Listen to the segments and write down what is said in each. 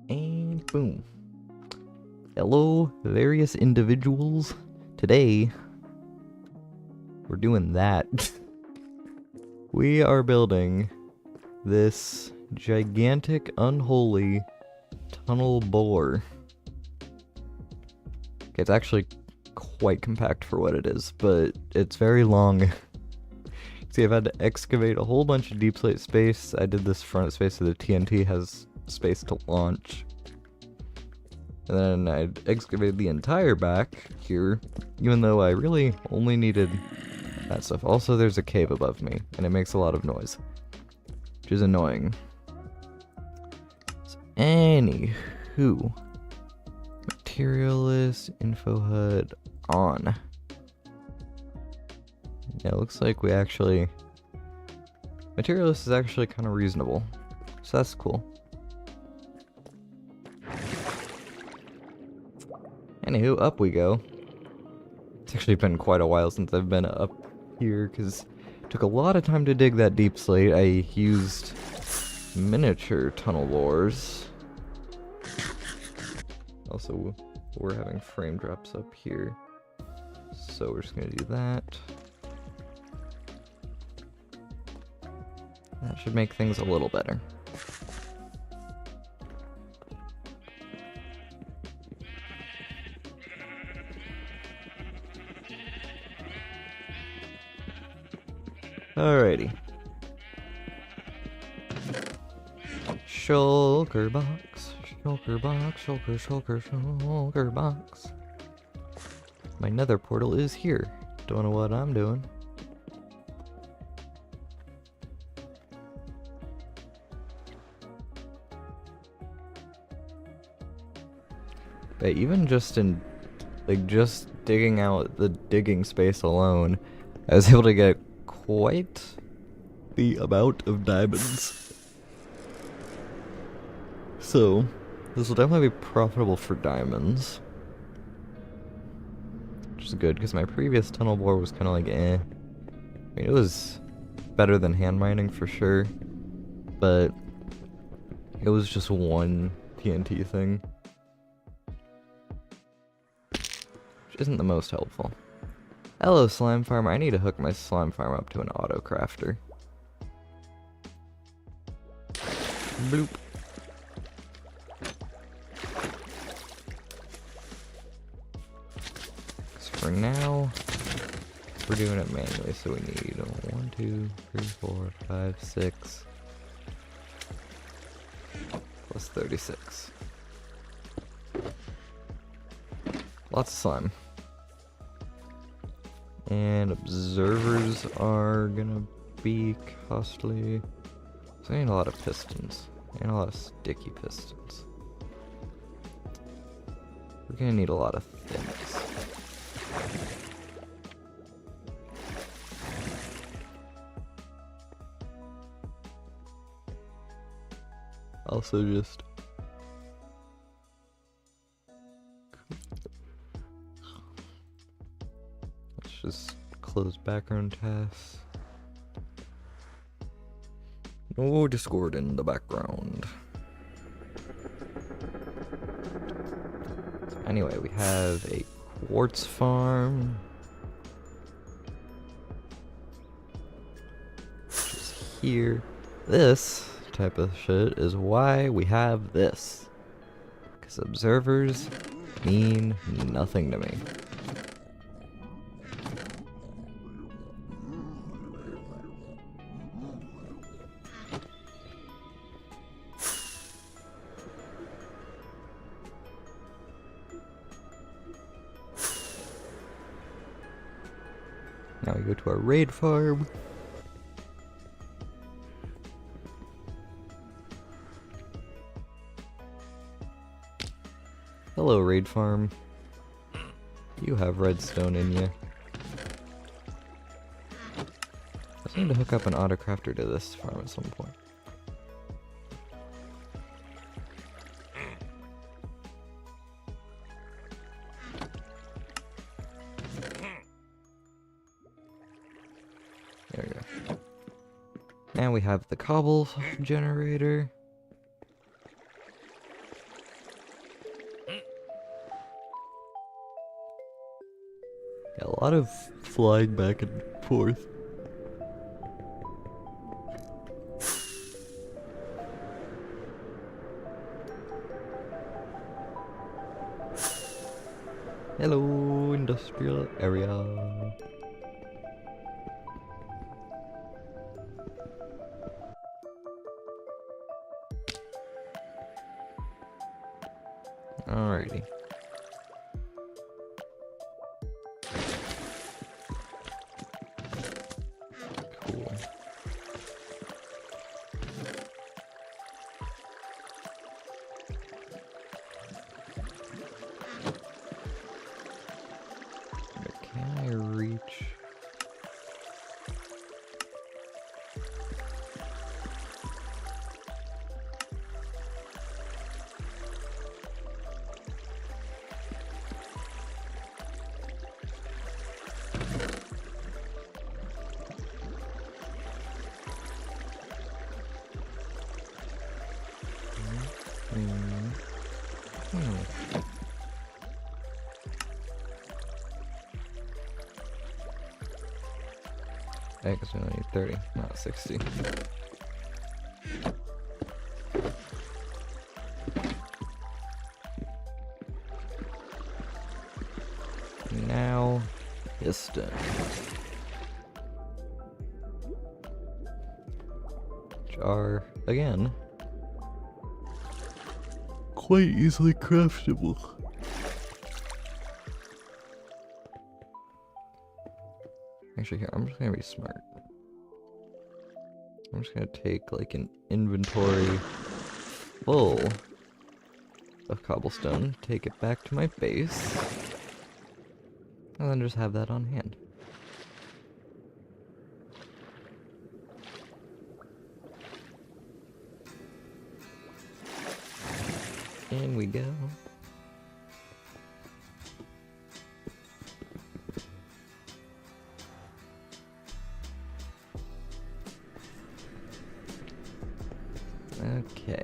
And boom. Hello, various individuals. Today, we're doing that. We are building this gigantic, unholy tunnel bore. Okay, it's actually quite compact for what it is, but it's very long. See, I've had to excavate a whole bunch of deep slate space. I did this front space so the TNT has space to launch. And then I excavated the entire back here, even though I really only needed that stuff. Also, there's a cave above me, and it makes a lot of noise, which is annoying. So, anywho, materialist info HUD on. Yeah, it looks like we actually... Materialist is actually kind of reasonable, so that's cool. Anywho, up we go. It's actually been quite a while since I've been up here, because it took a lot of time to dig that deep slate. I used miniature tunnel bores. Also, we're having frame drops up here, so we're just gonna do that. That should make things a little better. Alrighty. Shulker box, shulker box, shulker box. My nether portal is here. Don't know what I'm doing. But even just in, like, just digging out the digging space alone, I was able to get quite the amount of diamonds. So, this will definitely be profitable for diamonds. Which is good, because my previous tunnel bore was kind of like, eh. I mean, it was better than hand mining for sure, but it was just one TNT thing. Which isn't the most helpful. Hello, slime farm. I need to hook my slime farm up to an auto crafter. Bloop. So for now, we're doing it manually, so we need 1, 2, 3, 4, 5, 6, plus 36. Lots of slime. And observers are gonna be costly. So I need a lot of pistons. And a lot of sticky pistons. We're gonna need a lot of things. Also just... Let's just close background tasks. Oh, Discord in the background. Anyway, we have a quartz farm. Which is here. This type of shit is why we have this. Because observers mean nothing to me. Now we go to our raid farm. Hello, raid farm. You have redstone in you. I just need to hook up an autocrafter to this farm at some point. There we go. And we have the cobble generator. Yeah, a lot of flying back and forth. Hello, industrial area. Alrighty. Cool. Can I reach? I guess we only need 30, not 60. Now, piston. Which are, again, quite easily craftable. Actually, here, I'm just gonna be smart. I'm just gonna take like an inventory full of cobblestone, take it back to my base, and then just have that on hand. In we go. Okay.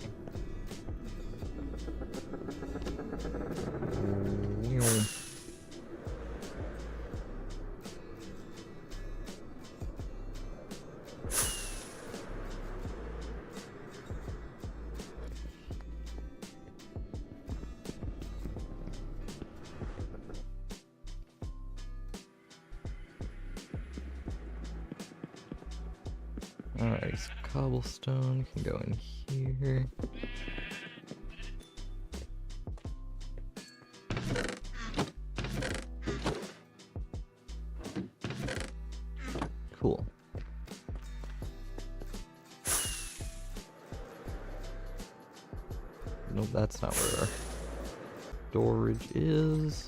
Alright, so cobblestone can go in here. Cool. Nope, that's not where our storage is.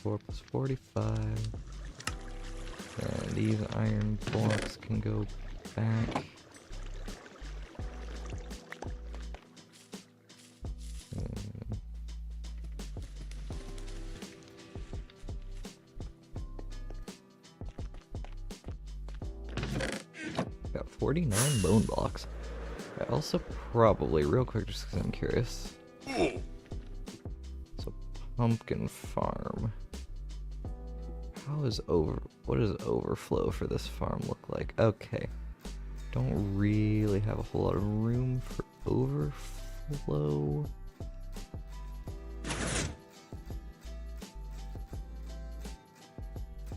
+45. And these iron blocks can go back. Got 49 bone blocks. I also probably, real quick, just because I'm curious. So, pumpkin farm. What does overflow for this farm look like? Okay. Don't really have a whole lot of room for overflow.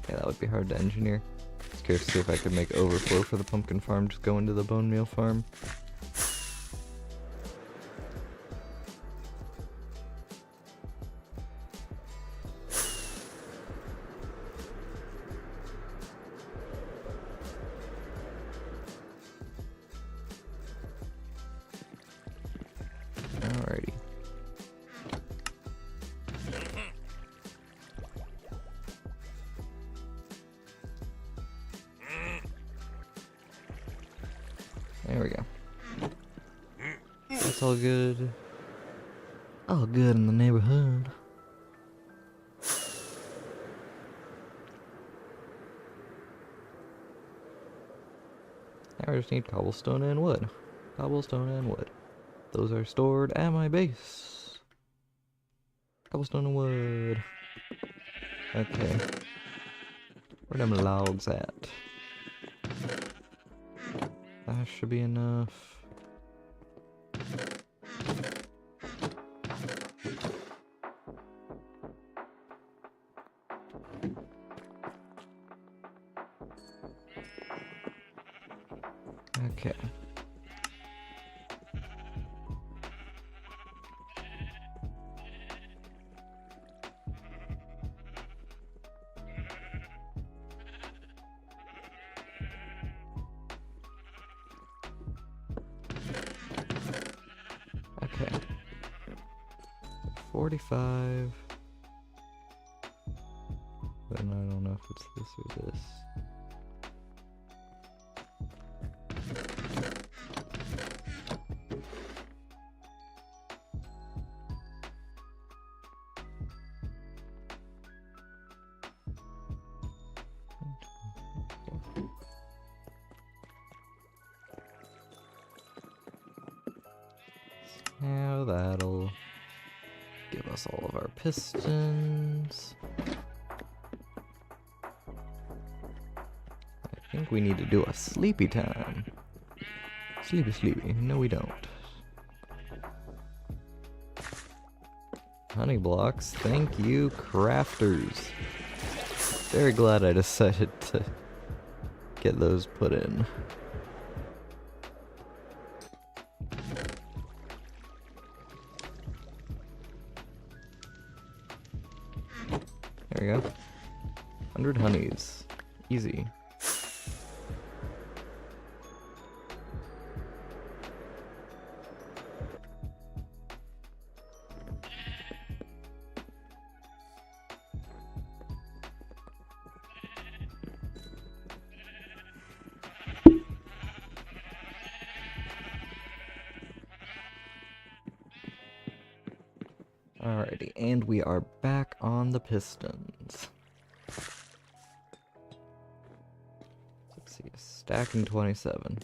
Yeah, that would be hard to engineer. Just curious to see if I could make overflow for the pumpkin farm, just go into the bone meal farm. Alrighty. There we go. That's all good. All good in the neighborhood. Now I just need cobblestone and wood. Cobblestone and wood. Those are stored at my base. Cobblestone and wood. Okay. Where them logs at? That should be enough. Okay. Okay. 45. Then I don't know if it's this or this. Now that'll give us all of our pistons. I think we need to do a sleepy time. Sleepy, sleepy. No, we don't. Honey blocks. Thank you, crafters. Very glad I decided to get those put in. There we go. 100 honeys. Easy. Alrighty, and we are back on the pistons. Let's see, stacking 27.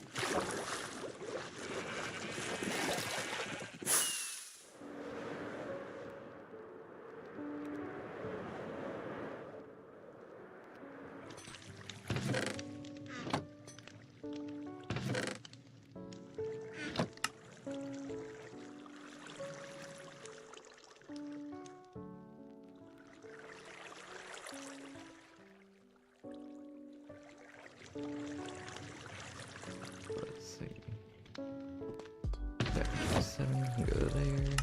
Let's see. That 7 can go there.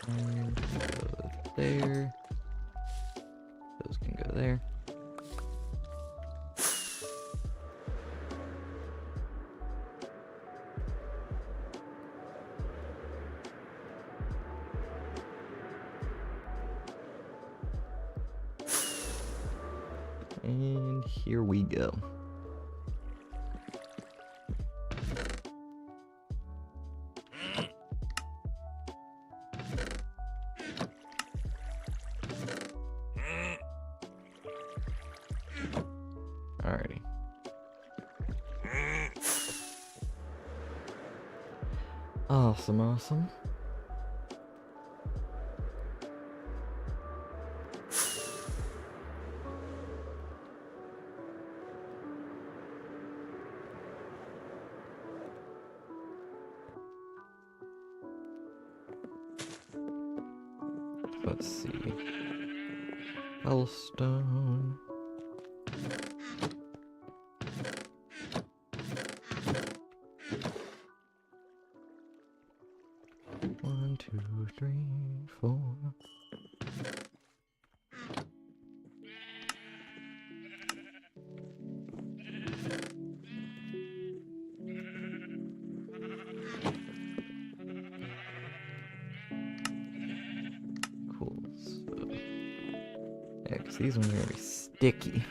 And go there. Those can go there. And here we go. Alrighty. Awesome, awesome. Let's see. Cobblestone. One, two, three, four. Cool. So, yeah, because these ones are gonna be sticky.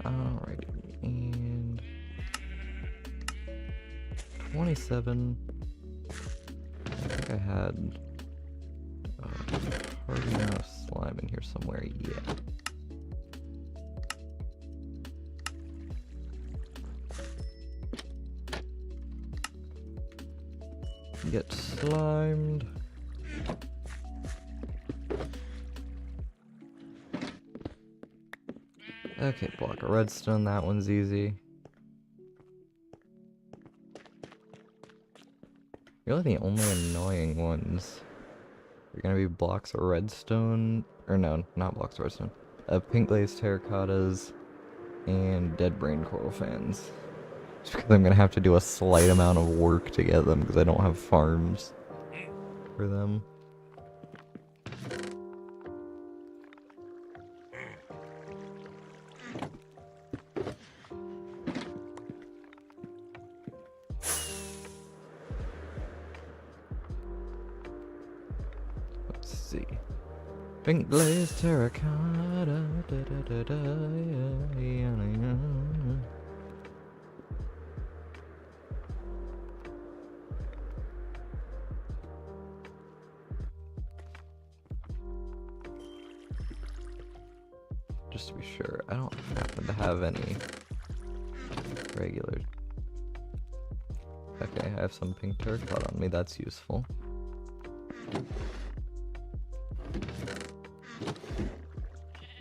Alrighty, and 27. I think I had hard enough slime in here somewhere. Yeah. Get slimed. Okay, block of redstone, that one's easy. Really the only annoying ones are gonna be blocks of redstone, or no, not blocks of redstone. Pink glazed terracottas and dead brain coral fans. Just because I'm gonna have to do a slight amount of work to get them because I don't have farms for them. Let's see. Pink glazed terracotta. Da, da, da, da, yeah, yeah, yeah. Just to be sure, I don't happen to have any regular. Okay, I have some pink terracotta on me, that's useful.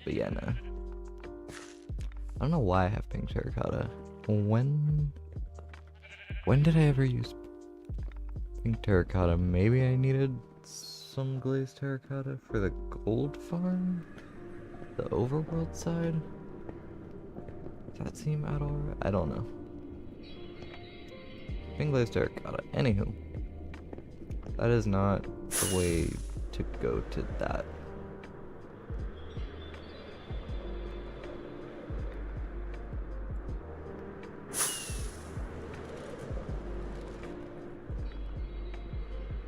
But yeah, no. I don't know why I have pink terracotta. When did I ever use pink terracotta? Maybe I needed some glazed terracotta for the gold farm? The overworld side? Does that seem out alright? I don't know. Pink glazed terracotta. Anywho. That is not the way to go to that.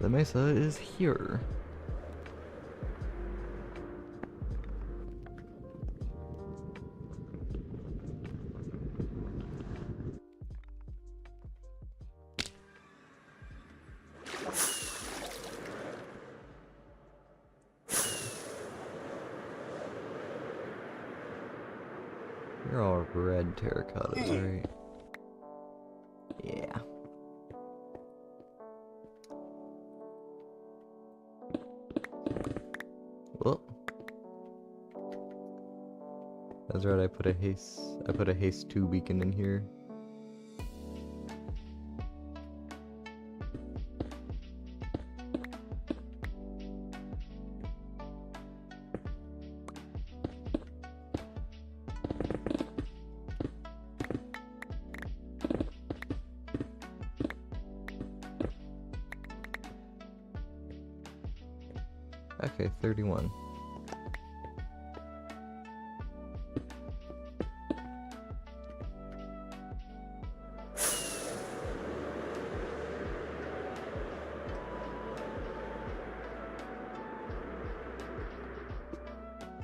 The mesa is here. You're all red terracottas, right? Yeah. was right, I put a haste 2 beacon in here. Okay, 31.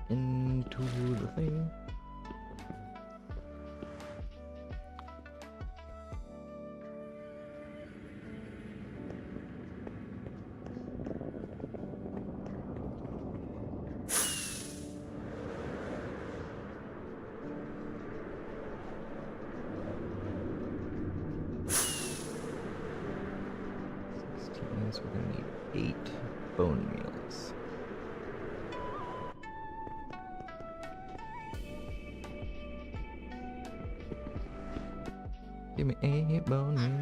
Into the thing. So we're gonna need 8 bone meals. Give me 8 bone meals.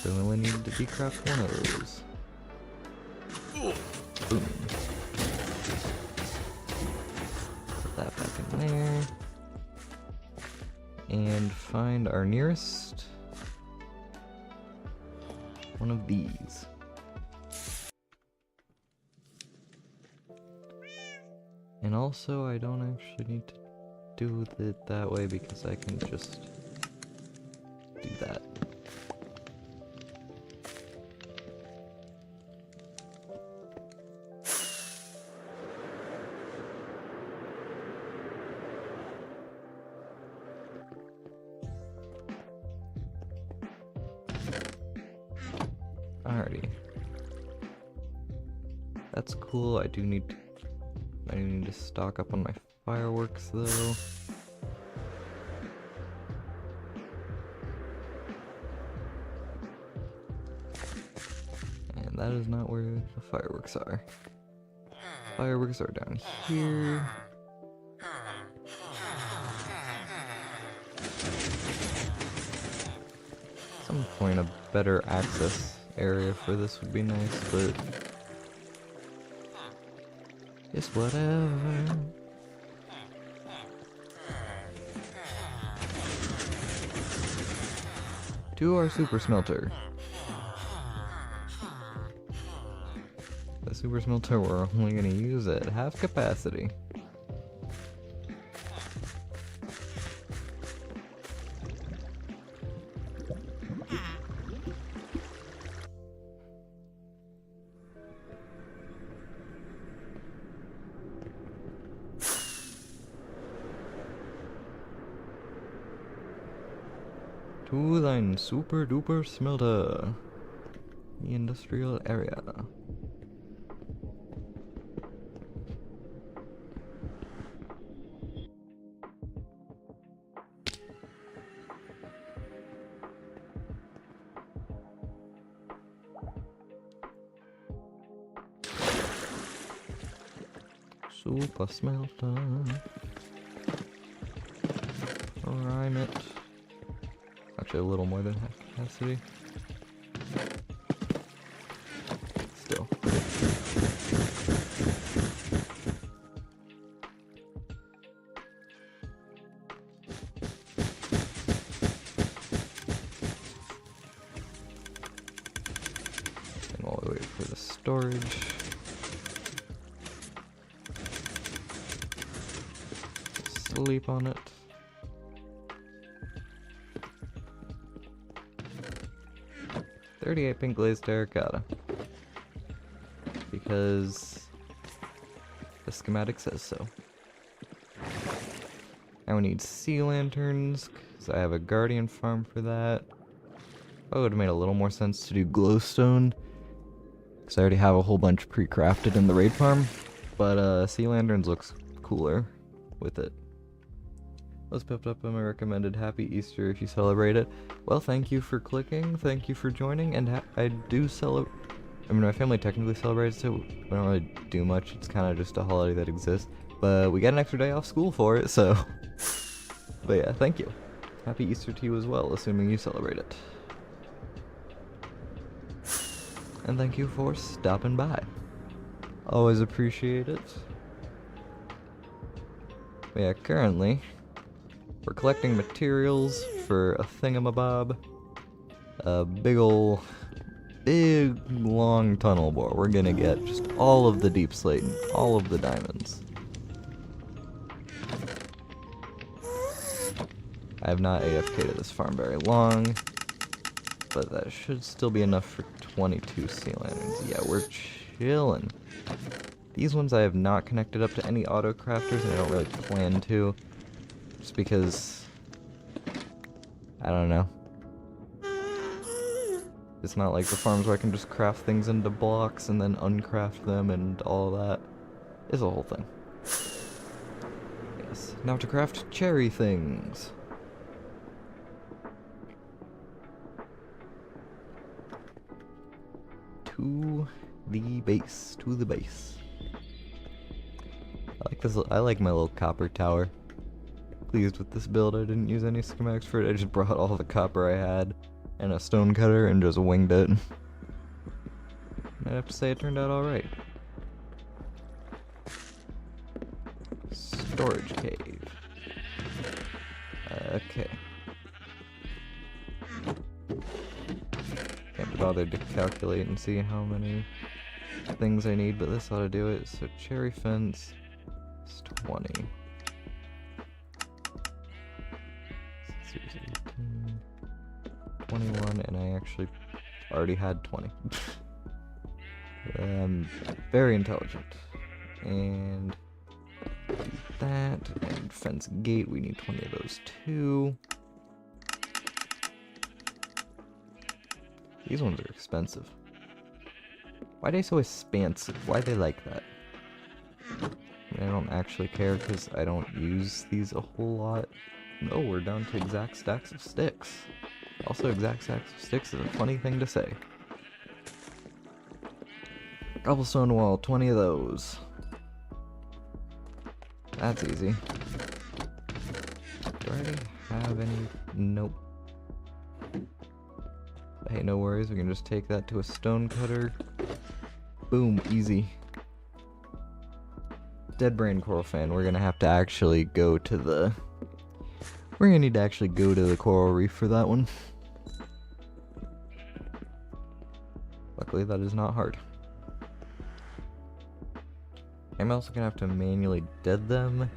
So we only need to decraft one of those. Boom. Put that back in there. And find our nearest one of these. And also, I don't actually need to do it that way because I can just do that. Alrighty. That's cool. I do need to stock up on my fireworks though. And that is not where the fireworks are. Fireworks are down here. At some point a better access area for this would be nice, but it's whatever. To our super smelter. The super smelter we're only gonna use at half capacity. To thine super duper smelter, the industrial area. Super smelter. Rhyme it. Actually, a little more than half capacity. Still. And while we wait for the storage. Sleep on it. .38 pink glazed terracotta. Because the schematic says so. Now we need sea lanterns, because I have a guardian farm for that. Oh, it would have made a little more sense to do glowstone, because I already have a whole bunch pre-crafted in the raid farm. But sea lanterns looks cooler with it. Was popped up on my recommended Happy Easter if you celebrate it. Well, thank you for clicking, thank you for joining, and I do celebrate. I mean, my family technically celebrates it. We don't really do much. It's kind of just a holiday that exists. But we get an extra day off school for it, so. But yeah, thank you. Happy Easter to you as well, assuming you celebrate it. And thank you for stopping by. Always appreciate it. But yeah, currently, we're collecting materials for a thingamabob. A big long tunnel bore. We're gonna get just all of the deep slate and all of the diamonds. I have not AFK'd this farm very long, but that should still be enough for 22 sea lanterns. Yeah, we're chillin'. These ones I have not connected up to any auto crafters, and I don't really plan to. Just because, I don't know. It's not like the farms where I can just craft things into blocks and then uncraft them and all that. It's a whole thing. Yes, now to craft cherry things. To the base, to the base. I like this. I like my little copper tower. Pleased with this build. I didn't use any schematics for it. I just brought all the copper I had and a stone cutter and just winged it. I'd have to say it turned out alright. Storage cave. Okay. Can't be bothered to calculate and see how many things I need, but this ought to do it. So cherry fence is 20. 18, 21, and I actually already had 20. Very intelligent. And that, and fence gate, we need 20 of those too. These ones are expensive. Why are they so expensive? Why they like that? I don't actually care because I don't use these a whole lot. No, we're down to exact stacks of sticks. Also, exact stacks of sticks is a funny thing to say. Cobblestone wall, 20 of those. That's easy. Do I already have any? Nope. Hey, no worries, we can just take that to a stone cutter. Boom, easy. Dead brain coral fan, we're gonna have to actually go to the... We're gonna need to actually go to the coral reef for that one. Luckily, that is not hard. I'm also gonna have to manually dead them.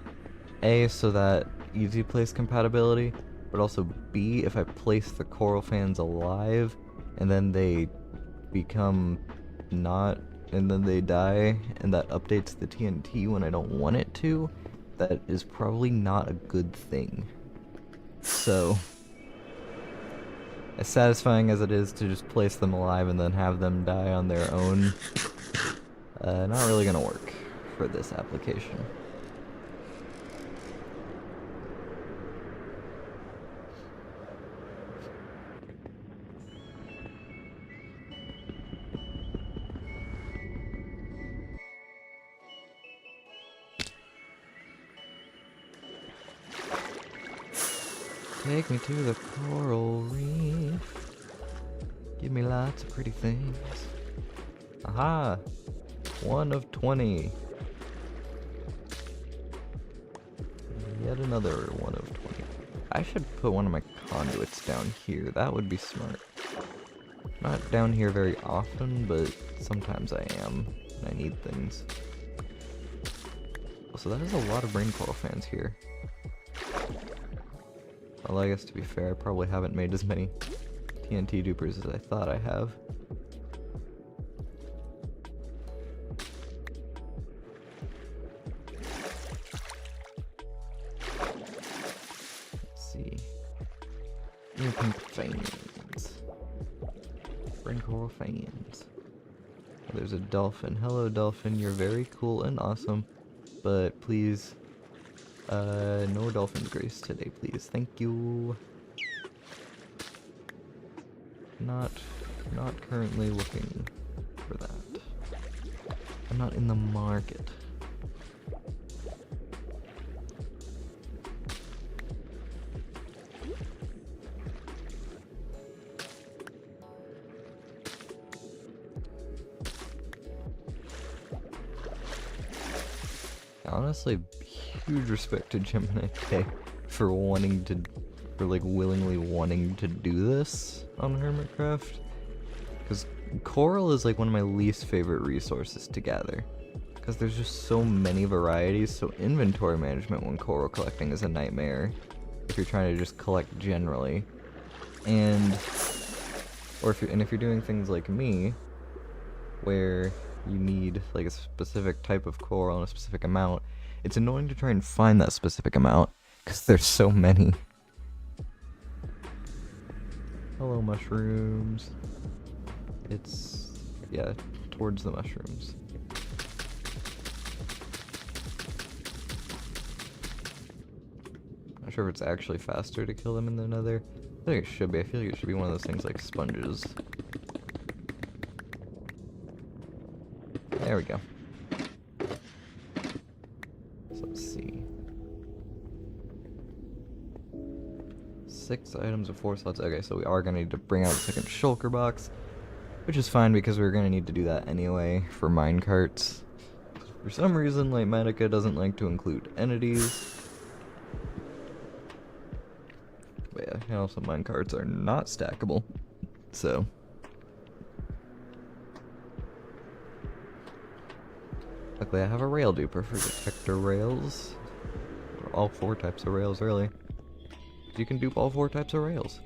A, so that easy place compatibility, but also B, if I place the coral fans alive, and then they become not, and then they die, and that updates the TNT when I don't want it to, that is probably not a good thing. So, as satisfying as it is to just place them alive and then have them die on their own, not really gonna work for this application. Take me to the coral reef. Give me lots of pretty things. Aha! 1 of 20. Yet another 1 of 20. I should put one of my conduits down here. That would be smart. Not down here very often, but sometimes I am. And I need things. So that is a lot of brain coral fans here. Although I guess to be fair, I probably haven't made as many TNT dupers as I thought I have. Let's see. Pink fans. Brain coral fans. There's a dolphin. Hello, dolphin. You're very cool and awesome, but please, no dolphin grace today, please. Thank you. Not currently looking for that. I'm not in the market. Honestly, huge respect to Gemini K for willingly wanting to do this on Hermitcraft. Because coral is like one of my least favorite resources to gather. Because there's just so many varieties, so inventory management when coral collecting is a nightmare. If you're trying to just collect generally. And if you're doing things like me, where you need like a specific type of coral and a specific amount, it's annoying to try and find that specific amount because there's so many. Hello, mushrooms. It's, yeah, towards the mushrooms. Not sure if it's actually faster to kill them in the nether. I think it should be. I feel like it should be one of those things like sponges. There we go. So let's see. 6 items of 4 slots. Okay, so we are going to need to bring out a second shulker box, which is fine because we're going to need to do that anyway for minecarts. For some reason, Lightmatica doesn't like to include entities. But yeah, and also minecarts are not stackable, so... Luckily I have a rail duper for detector rails. Or all 4 types of rails, really. You can dupe all 4 types of rails.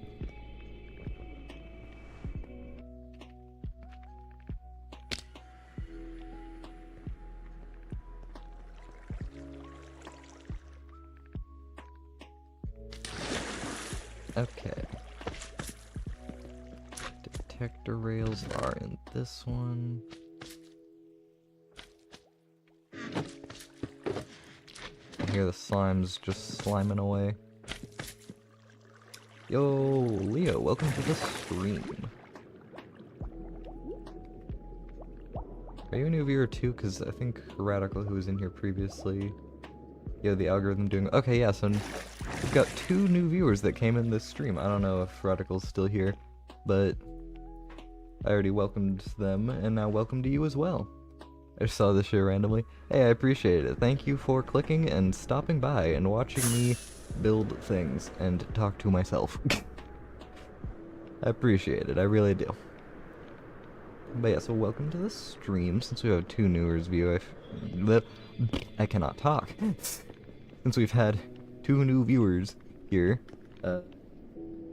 Okay. Detector rails are in this one. I hear the slimes just sliming away. Yo, Leo, welcome to the stream. Are you a new viewer too? Because I think Radical, who was in here previously... Yo, the algorithm doing... Okay, yeah, so we've got 2 new viewers that came in this stream. I don't know if Radical's still here, but I already welcomed them, and now welcome to you as well. I just saw this shit randomly. Hey, I appreciate it. Thank you for clicking and stopping by and watching me build things and talk to myself. I appreciate it, I really do. But yeah, so welcome to the stream. Since we have 2 viewers view, I cannot talk. Since we've had 2 new viewers here,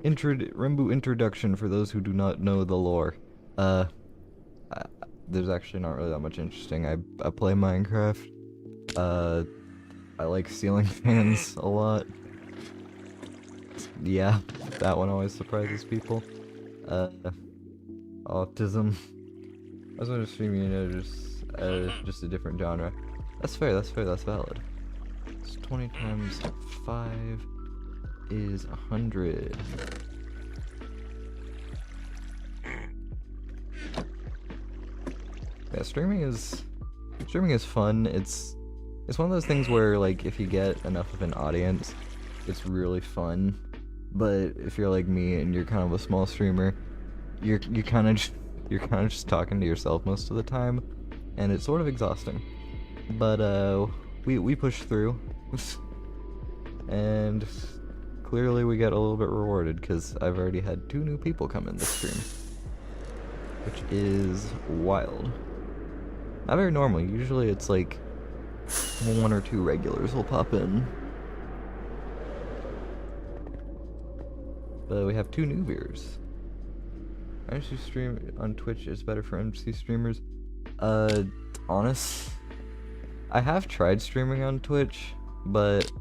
rmbu introduction for those who do not know the lore. There's actually not really that much interesting. I play Minecraft. I like ceiling fans a lot. Yeah, that one always surprises people. Autism. I was gonna stream, you know, just a different genre. That's fair, that's valid. So 20 times 5 is 100. Yeah, streaming is fun. It's one of those things where, like, if you get enough of an audience, it's really fun. But if you're like me and you're kind of a small streamer, you're kind of just talking to yourself most of the time, and it's sort of exhausting. But we push through, and clearly we get a little bit rewarded because I've already had 2 new people come in this stream, which is wild. Not very normal. Usually it's like 1 or 2 regulars will pop in. But we have 2 new viewers. MC stream on Twitch is better for MC streamers. Honest, I have tried streaming on Twitch, but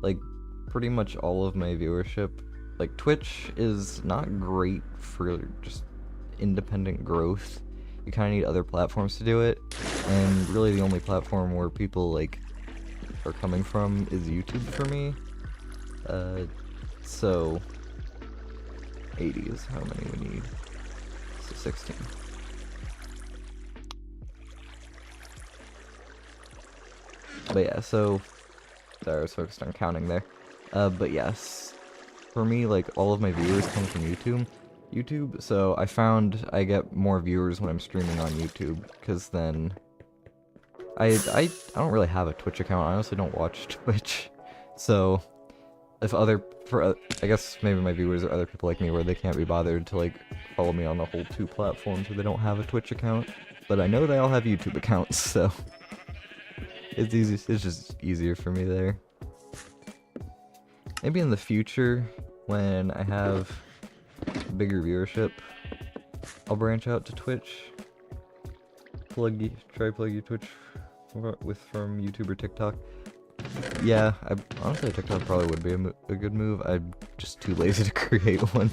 like pretty much all of my viewership, like Twitch is not great for just independent growth. you kind of need other platforms to do it, and really the only platform where people like are coming from is YouTube for me. So 80 is how many we need. So 16. But yeah, so sorry, I was focused on counting there. But yes, for me, like, all of my viewers come from YouTube, so I found I get more viewers when I'm streaming on YouTube, because then I don't really have a Twitch account. I honestly don't watch Twitch, so if I guess maybe my viewers are other people like me where they can't be bothered to like follow me on the whole 2 platforms, or they don't have a Twitch account, but I know they all have YouTube accounts, so it's easy. It's just easier for me there. Maybe in the future, when I have bigger viewership, I'll branch out to Twitch. Try plug you Twitch from YouTube or TikTok. Yeah, honestly TikTok probably would be a good move. I'm just too lazy to create one.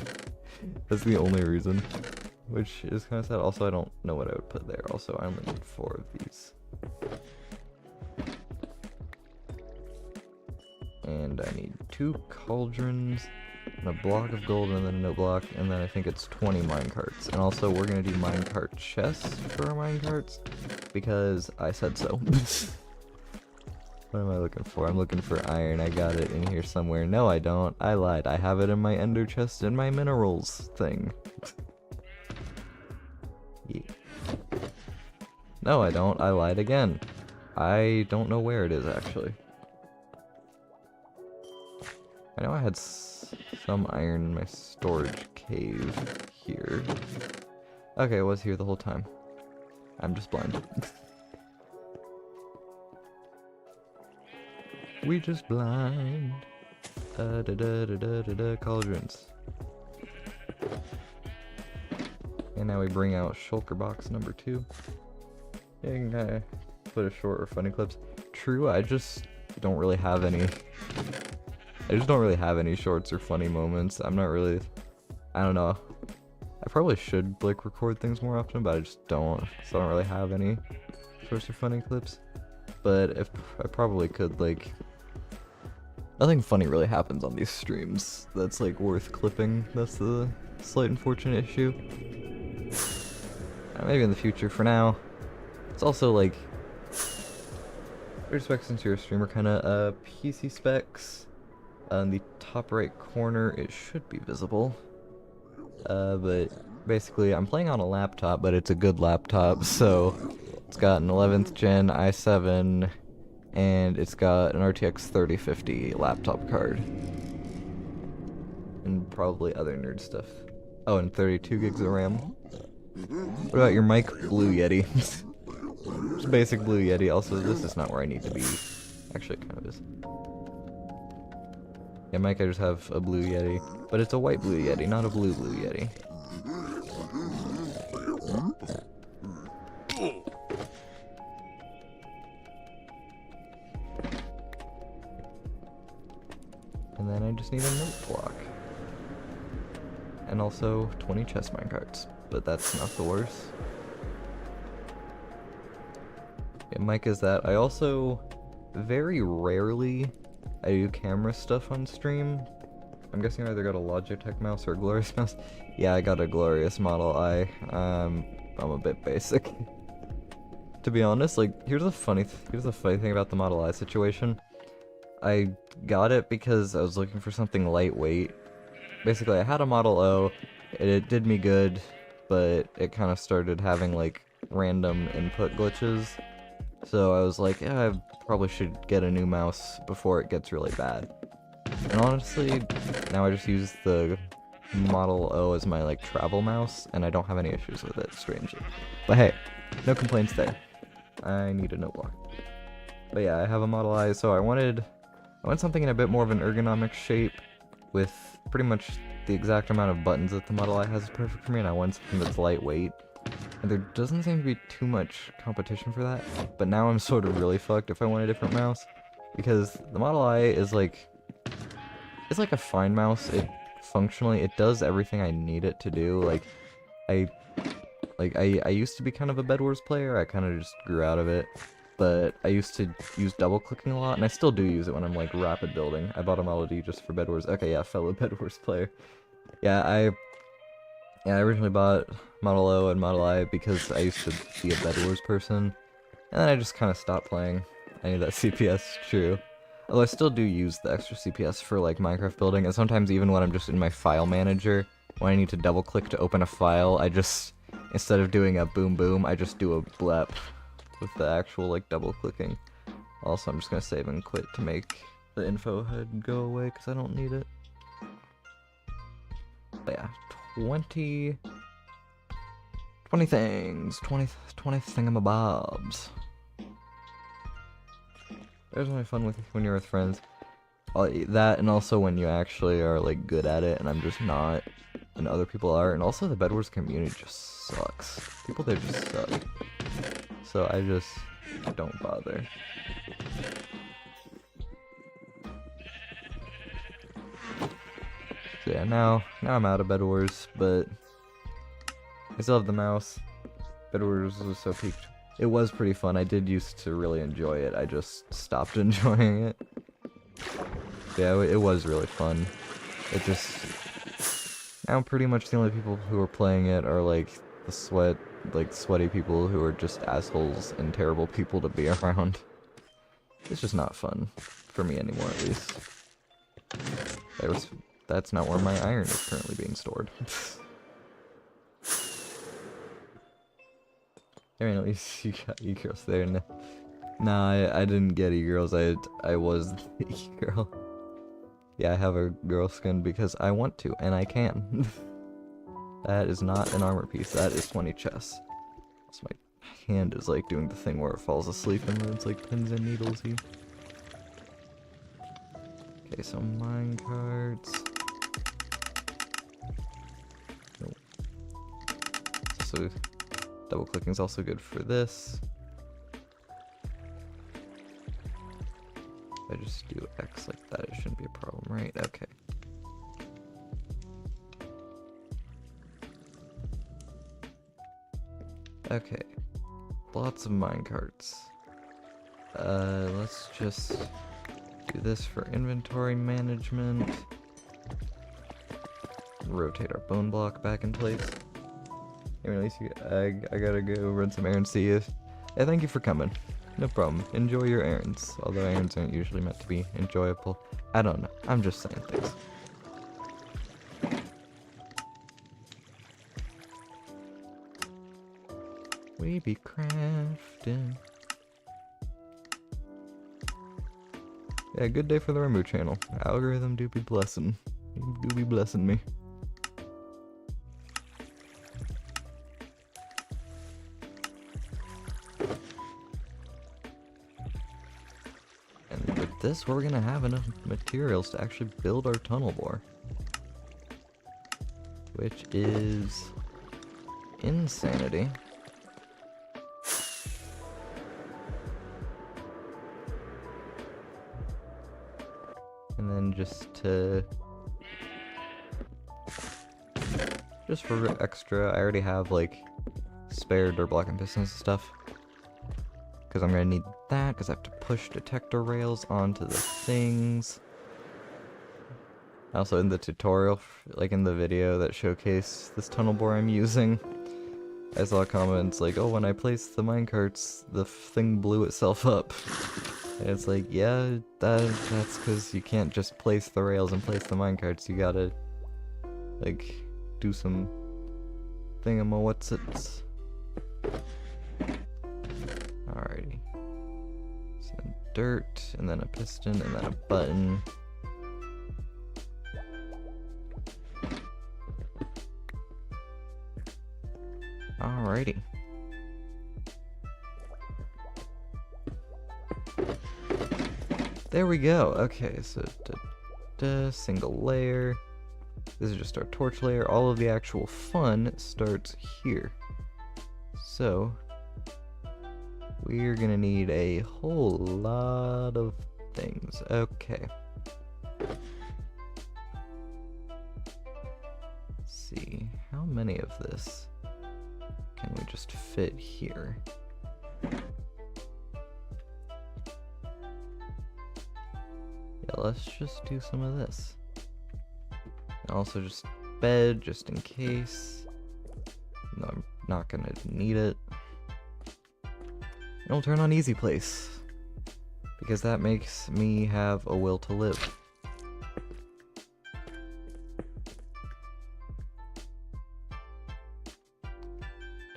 That's the only reason, which is kind of sad. Also, I don't know what I would put there. Also, I only need 4 of these. And I need 2 cauldrons, and a block of gold, and then a note block, and then I think it's 20 minecarts. And also, we're gonna do minecart chests for our minecarts, because I said so. What am I looking for? I'm looking for iron. I got it in here somewhere. No, I don't. I lied. I have it in my ender chest in my minerals thing. Yeah. No, I don't. I lied again. I don't know where it is, actually. I know I had some iron in my storage cave here. Okay, it was here the whole time. I'm just blind. We just blind. Cauldrons. And now we bring out shulker box number 2. Yeah, you can kind of put a short or funny clips. True, I just don't really have any. I just don't really have any shorts or funny moments. I'm not really. I don't know. I probably should like record things more often, but I just don't. So I don't really have any shorts or funny clips. But if I probably could, like. Nothing funny really happens on these streams that's like worth clipping. That's the slight unfortunate issue. Maybe in the future. For now, it's also like your specs into your streamer kind of PC specs. On the top right corner, it should be visible. But basically, I'm playing on a laptop, but it's a good laptop. So it's got an 11th gen i7. And it's got an RTX 3050 laptop card. And probably other nerd stuff. Oh, and 32 gigs of RAM. What about your mic? Blue Yeti. Just basic Blue Yeti. Also, this is not where I need to be. Actually, it kind of is. Yeah, mic, I just have a Blue Yeti. But it's a white Blue Yeti, not a blue Yeti. And then I just need a note block. And also 20 chest minecarts. But that's not the worst. Yeah, mic is that. I also, very rarely, I do camera stuff on stream. I'm guessing I either got a Logitech mouse or a Glorious mouse. Yeah, I got a Glorious Model I. I'm a bit basic. To be honest, like, here's the funny thing about the Model I situation. I got it because I was looking for something lightweight. Basically, I had a Model O, it did me good, but it kind of started having, like, random input glitches. So I was like, yeah, I probably should get a new mouse before it gets really bad. And honestly, now I just use the Model O as my, like, travel mouse, and I don't have any issues with it, strangely. But hey, no complaints there. I need a note block. But yeah, I have a Model I, so I want something in a bit more of an ergonomic shape with pretty much the exact amount of buttons that the Model I has is perfect for me, and I want something that's lightweight. And there doesn't seem to be too much competition for that, but now I'm sort of really fucked if I want a different mouse, because the Model I is like, it's like a fine mouse. Functionally, it does everything I need it to do. Like, I Like, I used to be kind of a Bed Wars player, I kind of just grew out of it. But I used to use double clicking a lot, and I still do use it when I'm like rapid building. I bought a melody just for Bed Wars. Okay, yeah, fellow Bed Wars player. Yeah, I originally bought Model O and Model I because I used to be a Bed Wars person, and then I just kind of stopped playing. I need that CPS, true. Although I still do use the extra CPS for like Minecraft building, and sometimes even when I'm just in my file manager, when I need to double click to open a file, I just, instead of doing a boom boom, I just do a blep with the actual like double clicking. Also, I'm just gonna save and quit to make the info HUD go away because I don't need it. But yeah, 20 things, 20 thingamabobs. There's only fun with when you're with friends. That, and also when you actually are like good at it and I'm just not, and other people are. And also the Bed Wars community just sucks. People there just suck. So I just don't bother. So yeah, now I'm out of Bed Wars, but I still have the mouse. Bed Wars was so peaked. It was pretty fun. I did used to really enjoy it. I just stopped enjoying it. Yeah, it was really fun. It just, now pretty much the only people who are playing it are like the sweaty people who are just assholes and terrible people to be around. It's just not fun for me anymore, at least. That's not where my iron is currently being stored. I mean, at least you got e-girls there. Nah, I didn't get e-girls. I was the e-girl. Yeah, I have a girl skin because I want to, and I can. That is not an armor piece. That is 20 chests. So my hand is like doing the thing where it falls asleep and then it's like pins and needles-y. Okay, so minecarts. Nope. So double clicking is also good for this. If I just do X like that, it shouldn't be a problem, right? Okay. Okay. Lots of minecarts. Let's just do this for inventory management. Rotate our bone block back in place. I mean, at least I gotta go run some errands. See you. Hey, thank you for coming. No problem. Enjoy your errands. Although errands aren't usually meant to be enjoyable. I don't know. I'm just saying things. We be crafting. Yeah, good day for the rmbu channel. Algorithm do be blessing. You do be blessing me. And with this, we're gonna have enough materials to actually build our tunnel bore. Which is insanity. And then just for extra, I already have like spare dirt block and pistons and stuff. Because I'm gonna need that, because I have to push detector rails onto the things. Also in the tutorial, like in the video that showcased this tunnel bore I'm using, I saw comments like, oh, when I placed the minecarts, the thing blew itself up. And it's like, yeah, that's because you can't just place the rails and place the minecarts. You gotta, like, do some thingamawhatsits. Alrighty. Some dirt, and then a piston, and then a button. Alrighty. There we go. Okay, so single layer. This is just our torch layer. All of the actual fun starts here. So we're gonna need a whole lot of things. Okay. Let's see, how many of this can we just fit here? Yeah, let's just do some of this. And also just bed, just in case. No, I'm not gonna need it. And we'll turn on easy place, because that makes me have a will to live.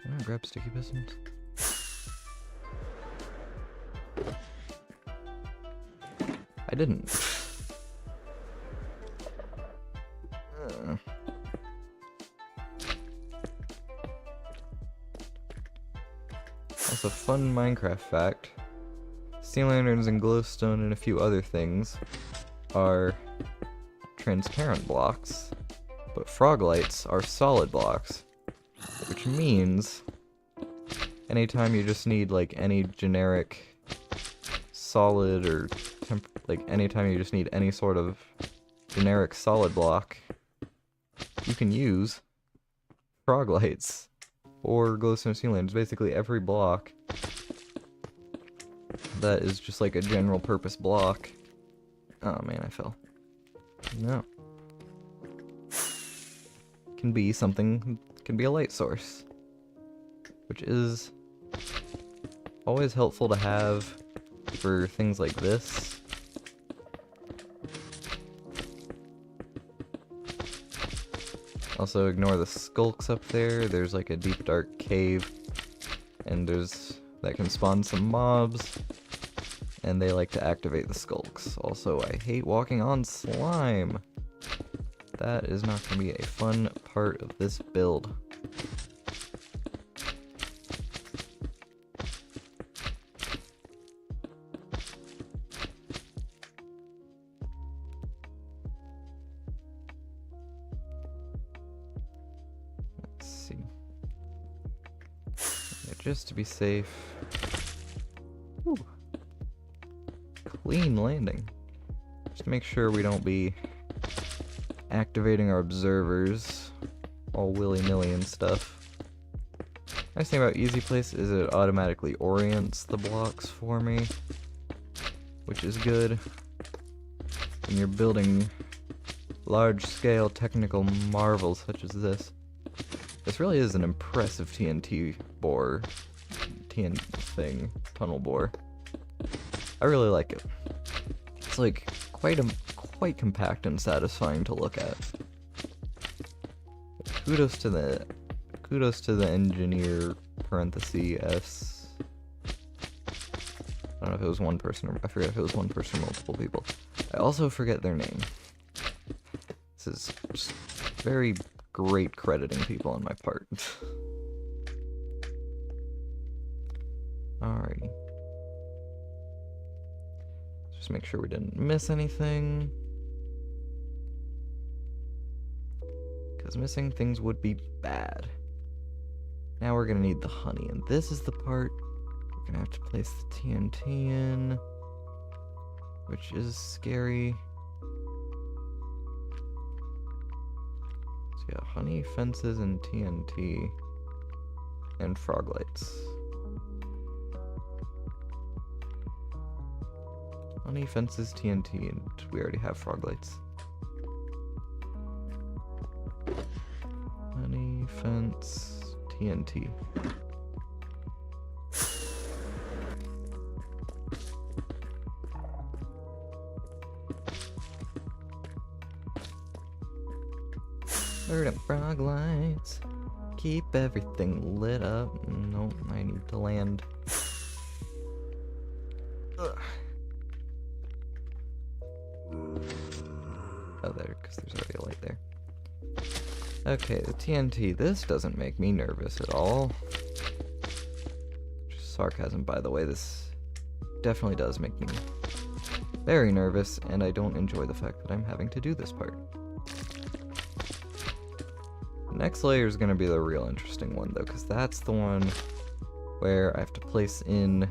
Can I grab sticky pistons? I didn't. Also, fun Minecraft fact. Sea lanterns and glowstone and a few other things are transparent blocks, but frog lights are solid blocks, which means anytime you just need like any generic solid or like anytime you just need any sort of generic solid block, you can use frog lights or glowstone sea lanterns. Basically every block that is just like a general purpose block. Oh man, I fell. No. Can be something, can be a light source, which is always helpful to have for things like this. Also ignore the skulks up there. There's like a deep dark cave, and that can spawn some mobs, and they like to activate the skulks. Also, I hate walking on slime. That is not going to be a fun part of this build. Let's see. Yeah, just to be safe. Whew. Clean landing. Just to make sure we don't be activating our observers all willy-nilly and stuff. Nice thing about easy place is it automatically orients the blocks for me, which is good when you're building large-scale technical marvels such as this. This really is an impressive TNT bore, tunnel bore. I really like it. It's like quite compact and satisfying to look at. Kudos to the engineer, parenthesis S. I don't know if it was one person, or I forget if it was one person or multiple people. I also forget their name. This is just very great crediting people on my part. Alrighty. Just make sure we didn't miss anything, because missing things would be bad. Now we're gonna need the honey, and this is the part we're gonna have to place the TNT in, which is scary. So yeah, honey, fences, and TNT, and frog lights. Honey, fences, TNT, and we already have frog lights. Honey, fence, TNT. Burn up frog lights. Keep everything lit up. Nope, I need to land. Ugh. Oh, there, because there's already a light there. Okay, the TNT. This doesn't make me nervous at all. Just sarcasm, by the way. This definitely does make me very nervous, and I don't enjoy the fact that I'm having to do this part. The next layer is going to be the real interesting one, though, because that's the one where I have to place in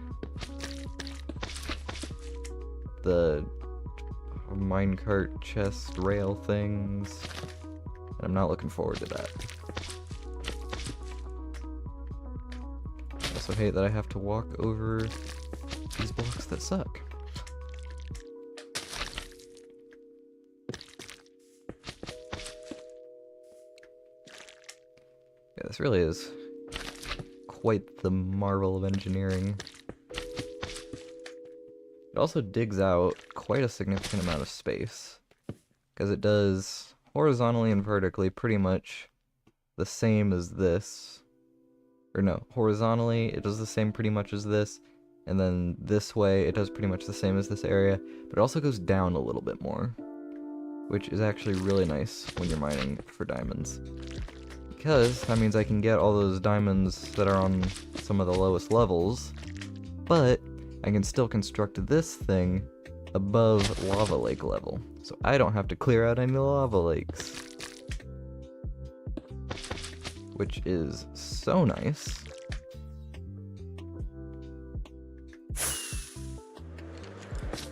the minecart chest rail things, and I'm not looking forward to that. also hate that I have to walk over these blocks that suck. Yeah, this really is quite the marvel of engineering. It also digs out quite a significant amount of space, because it does horizontally and vertically pretty much the same as this. Or no, horizontally it does the same pretty much as this, and then this way it does pretty much the same as this area, but it also goes down a little bit more, which is actually really nice when you're mining for diamonds. Because that means I can get all those diamonds that are on some of the lowest levels, but I can still construct this thing above lava lake level, so I don't have to clear out any lava lakes. Which is so nice.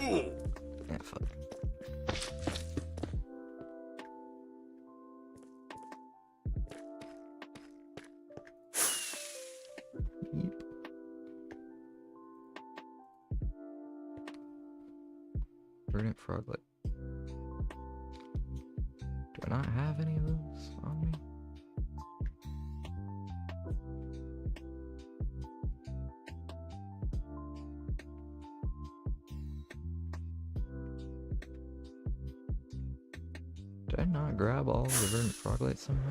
Yeah, fuck. Yep. Verdant froglet. Do I not have any of those on me? Did I not grab all of the verdant froglet somehow?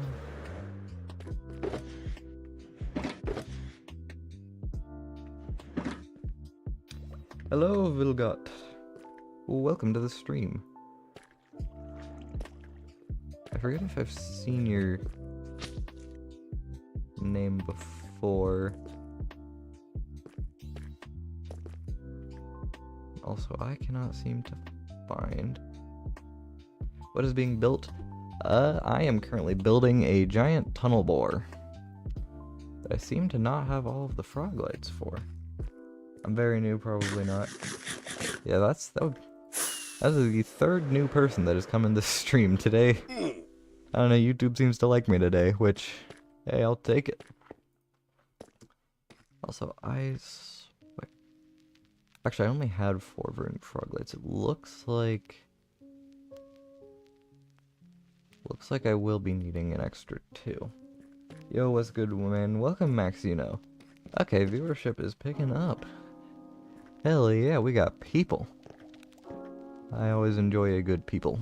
Hello, Vilgot. Welcome to the stream. I forget if I've seen your name before. Also, I cannot seem to find what is being built. I am currently building a giant tunnel bore that I seem to not have all of the froglights for. I'm very new, probably not. Yeah, that's the third new person that has come in this stream today. I don't know, YouTube seems to like me today, which, hey, I'll take it. Also, wait. Actually, I only had 4 verdant froglights. It looks like I will be needing an extra 2. Yo, what's good, man? Welcome, Max, you know. Okay, viewership is picking up. Hell yeah, we got people. I always enjoy a good people.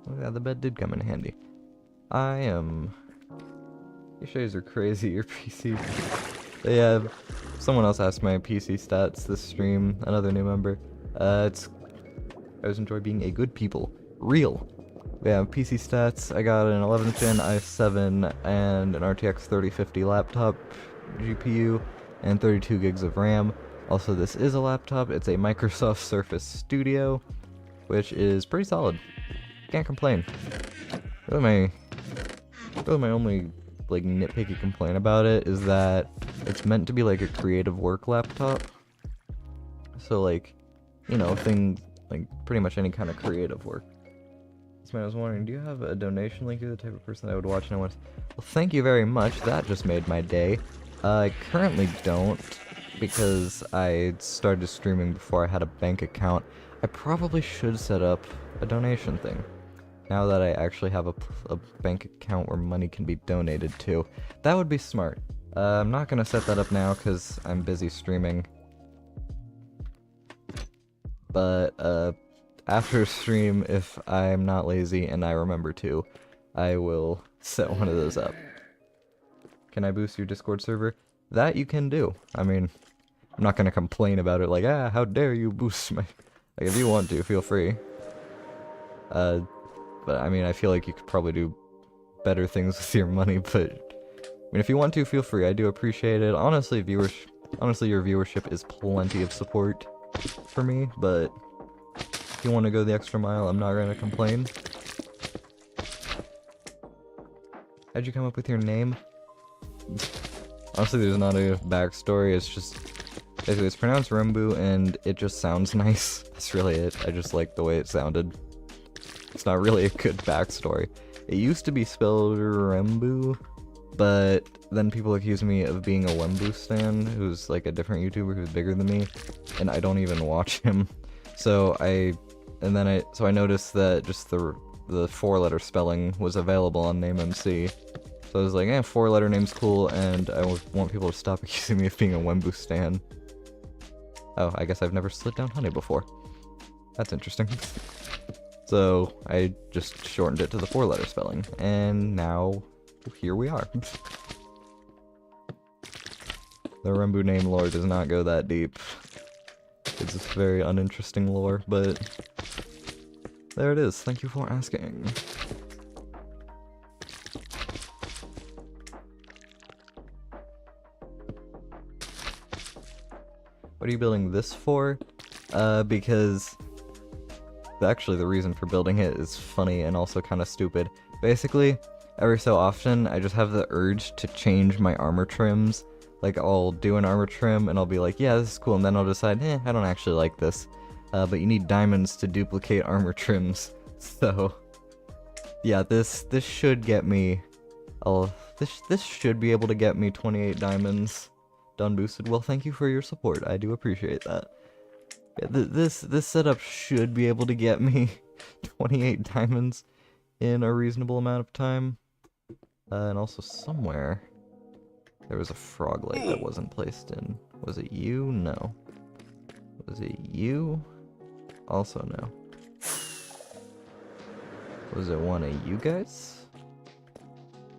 Oh yeah, the bed did come in handy. Your shades are crazy, your PC. But yeah, someone else asked my PC stats this stream, another new member. I always enjoy being a good people. Real. Yeah, PC stats, I got an 11th gen i7 and an RTX 3050 laptop GPU and 32 gigs of RAM. Also, this is a laptop. It's a Microsoft Surface Studio, which is pretty solid. Can't complain. Really my only like nitpicky complaint about it is that it's meant to be like a creative work laptop. So like, you know, things like pretty much any kind of creative work. So I was wondering, do you have a donation link? You're the type of person that would watch and I went, well, thank you very much. That just made my day. I currently don't, because I started streaming before I had a bank account. I probably should set up a donation thing, now that I actually have a bank account where money can be donated to. That would be smart. I'm not going to set that up now because I'm busy streaming. But after stream, if I'm not lazy and I remember to, I will set one of those up. Can I boost your Discord server? That you can do. I mean, I'm not going to complain about it like, how dare you boost my... Like, if you want to, feel free. But, I mean, I feel like you could probably do better things with your money, but... I mean, if you want to, feel free. I do appreciate it. Honestly, your viewership is plenty of support for me, but... If you want to go the extra mile, I'm not going to complain. How'd you come up with your name? Honestly, there's not a backstory, it's just... Basically, it's pronounced rmbu, and it just sounds nice. That's really it. I just like the way it sounded. It's not really a good backstory. It used to be spelled rembu, but then people accuse me of being a Wembu stan, who's like a different YouTuber who's bigger than me, and I don't even watch him. So I noticed that just the 4-letter spelling was available on NameMC. So I was like, 4-letter name's cool, and I want people to stop accusing me of being a Wembu stan. Oh, I guess I've never slid down honey before. That's interesting. So I just shortened it to the 4-letter spelling, and now here we are. The Rembu name lore does not go that deep. It's just very uninteresting lore, but there it is. Thank you for asking. What are you building this for? Because actually the reason for building it is funny and also kind of stupid. Basically, every so often, I just have the urge to change my armor trims. Like, I'll do an armor trim, and I'll be like, yeah, this is cool, and then I'll decide, I don't actually like this. But you need diamonds to duplicate armor trims. So, yeah, this should get me... this should be able to get me 28 diamonds done boosted. Well, thank you for your support. I do appreciate that. Yeah, this setup should be able to get me 28 diamonds in a reasonable amount of time. And also somewhere there was a frog light that wasn't placed in. Was it you? No. Was it you? Also no. Was it one of you guys?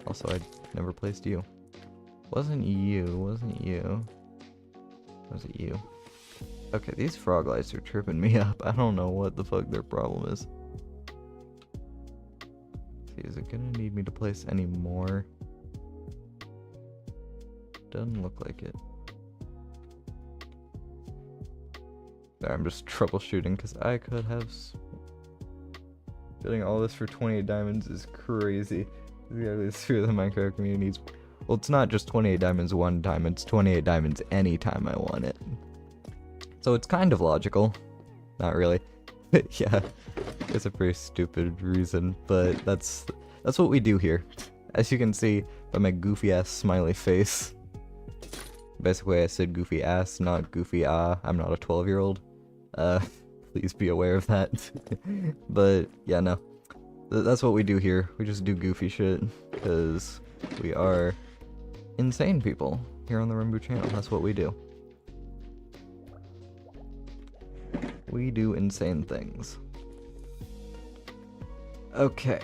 Also, I never placed you. Wasn't you. Was it you? Okay, these frog lights are tripping me up. I don't know what the fuck their problem is. See, is it gonna need me to place any more? Doesn't look like it. Sorry, I'm just troubleshooting because I could have... Getting all this for 28 diamonds is crazy. Exactly, it's true the Minecraft community needs... Well, it's not just 28 diamonds one time, it's 28 diamonds anytime I want it. So it's kind of logical. Not really. Yeah, it's a pretty stupid reason, but that's what we do here. As you can see by my goofy ass smiley face. Basically, I said goofy ass, not goofy ah. I'm not a 12-year-old. Please be aware of that. But yeah, no. That's what we do here. We just do goofy shit because we are insane people here on the rmbu channel. That's what we do. We do insane things. Okay.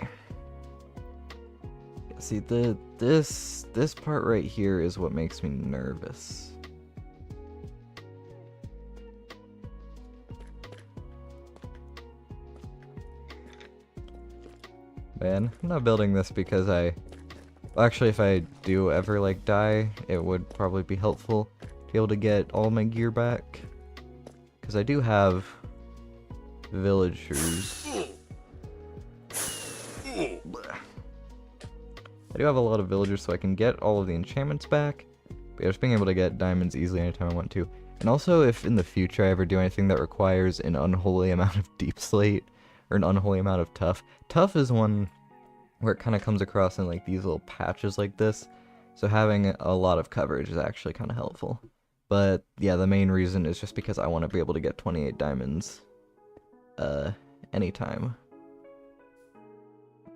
See, this part right here is what makes me nervous. Man, I'm not building this because well, actually, if I do ever, like, die, it would probably be helpful to be able to get all my gear back. Because I do have villagers. I do have a lot of villagers, so I can get all of the enchantments back. But yeah, just being able to get diamonds easily anytime I want to. And also, if in the future I ever do anything that requires an unholy amount of deep slate, or an unholy amount of tough. Tough is one where it kind of comes across in like these little patches like this. So having a lot of coverage is actually kind of helpful. But yeah, the main reason is just because I want to be able to get 28 diamonds anytime.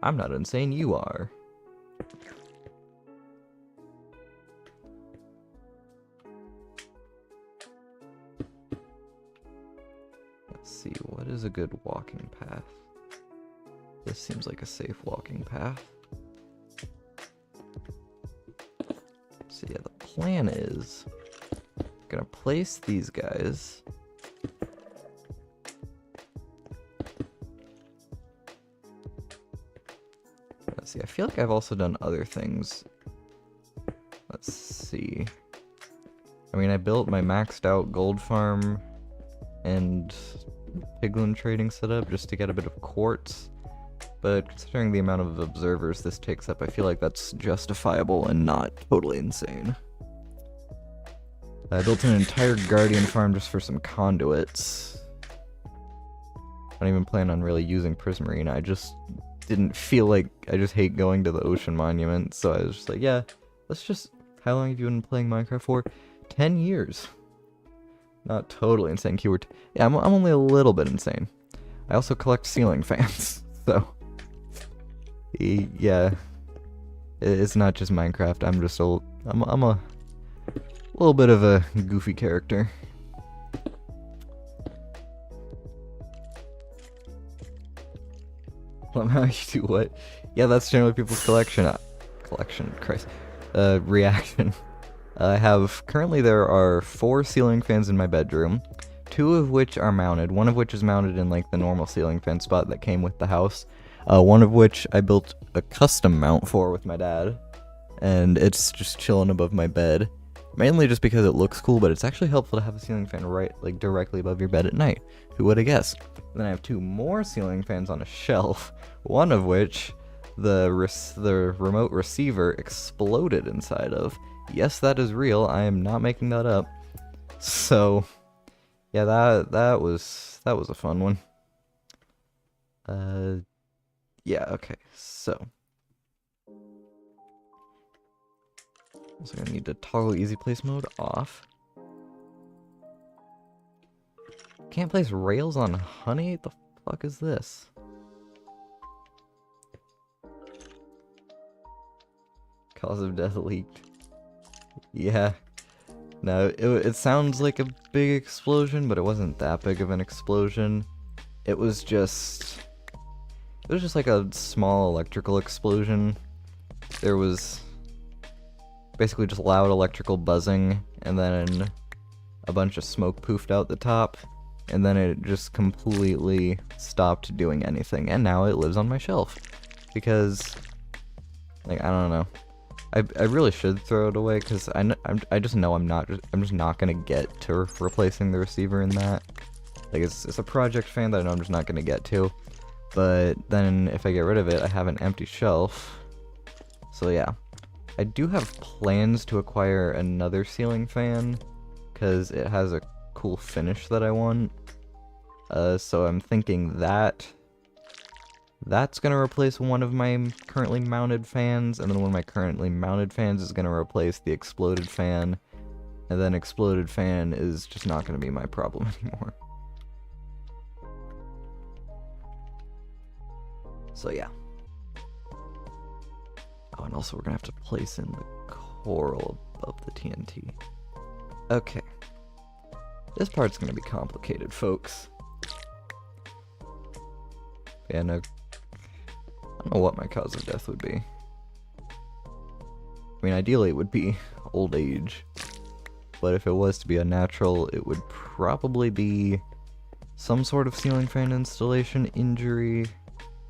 I'm not insane, you are. Let's see, what is a good walking path? This seems like a safe walking path. So yeah, the plan is I'm gonna place these guys. Let's see, I feel like I've also done other things. Let's see. I mean, I built my maxed out gold farm and piglin trading setup just to get a bit of quartz. But considering the amount of observers this takes up, I feel like that's justifiable and not totally insane. I built an entire guardian farm just for some conduits. I don't even plan on really using Prismarine. I just didn't feel like... I just hate going to the ocean monument, so I was just like, yeah, let's just... How long have you been playing Minecraft for? 10 years. Not totally insane keyword. Yeah, I'm only a little bit insane. I also collect ceiling fans, so... Yeah. It's not just Minecraft, I'm just a... I'm a little bit of a goofy character. How you do what? Yeah, that's generally people's collection. Christ. Reaction. I have, currently there are 4 ceiling fans in my bedroom, 2 of which are mounted, one of which is mounted in like the normal ceiling fan spot that came with the house, one of which I built a custom mount for with my dad, and it's just chilling above my bed, mainly just because it looks cool, but it's actually helpful to have a ceiling fan right, like directly above your bed at night. Who would have guessed? Then I have 2 more ceiling fans on a shelf, one of which the remote receiver exploded inside of. Yes, that is real. I am not making that up. So, yeah, that was a fun one. Yeah, okay. So, also gonna need to toggle easy place mode off. Can't place rails on honey? What the fuck is this? Cause of death leaked. Yeah. No, it sounds like a big explosion, but it wasn't that big of an explosion. It was just like a small electrical explosion. There was basically just loud electrical buzzing, and then a bunch of smoke poofed out the top, and then it just completely stopped doing anything, and now it lives on my shelf. Because, like, I don't know. I really should throw it away, because I just know I'm just not gonna get to replacing the receiver in that. Like, it's a project fan that I know I'm just not gonna get to. But then if I get rid of it, I have an empty shelf. So yeah. I do have plans to acquire another ceiling fan, because it has a cool finish that I want. So I'm thinking that's gonna replace one of my currently mounted fans, and then one of my currently mounted fans is gonna replace the exploded fan, and then exploded fan is just not gonna be my problem anymore. So yeah. Oh, and also we're gonna have to place in the coral above the TNT. Okay. This part's gonna be complicated, folks. Yeah, no. I don't know what my cause of death would be. I mean, ideally it would be old age. But if it was to be unnatural, it would probably be some sort of ceiling fan installation injury,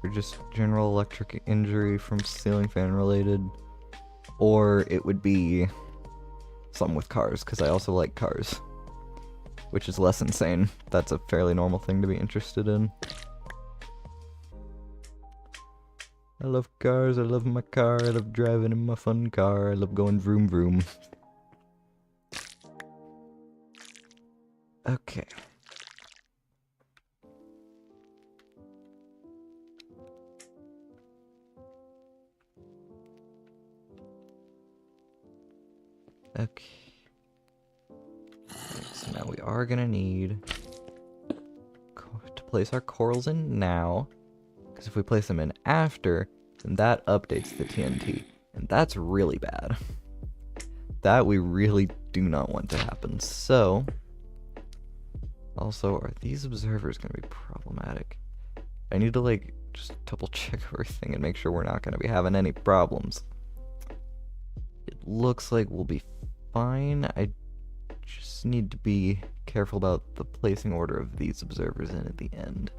or just general electric injury from ceiling fan related. Or it would be something with cars, because I also like cars. Which is less insane. That's a fairly normal thing to be interested in. I love cars, I love my car, I love driving in my fun car, I love going vroom vroom. Okay. Okay. So now we are gonna need to place our corals in now. Because if we place them in after, then that updates the TNT. And that's really bad. That we really do not want to happen. So, also, are these observers going to be problematic? I need to, like, just double check everything and make sure we're not going to be having any problems. It looks like we'll be fine. I just need to be careful about the placing order of these observers in at the end.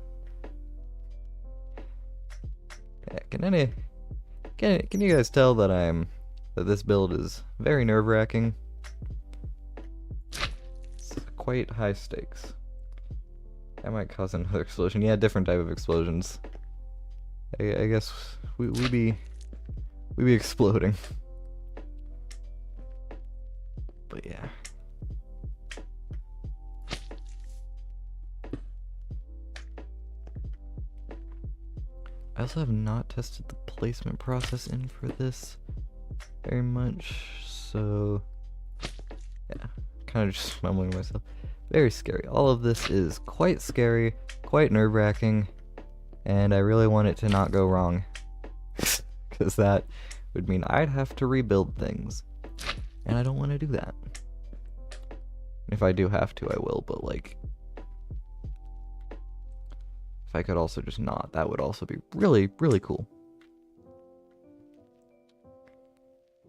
Yeah, can you guys tell that that this build is very nerve-wracking? It's quite high stakes. That might cause another explosion. Yeah, different type of explosions. I guess we be exploding. But yeah. I also have not tested the placement process in for this. very much. So, yeah, kind of just mumbling to myself. Very scary. All of this is quite scary, quite nerve-wracking, and I really want it to not go wrong. Because that would mean I'd have to rebuild things. And I don't want to do that. If I do have to, I will, but like... if I could also just not, that would also be really, really cool.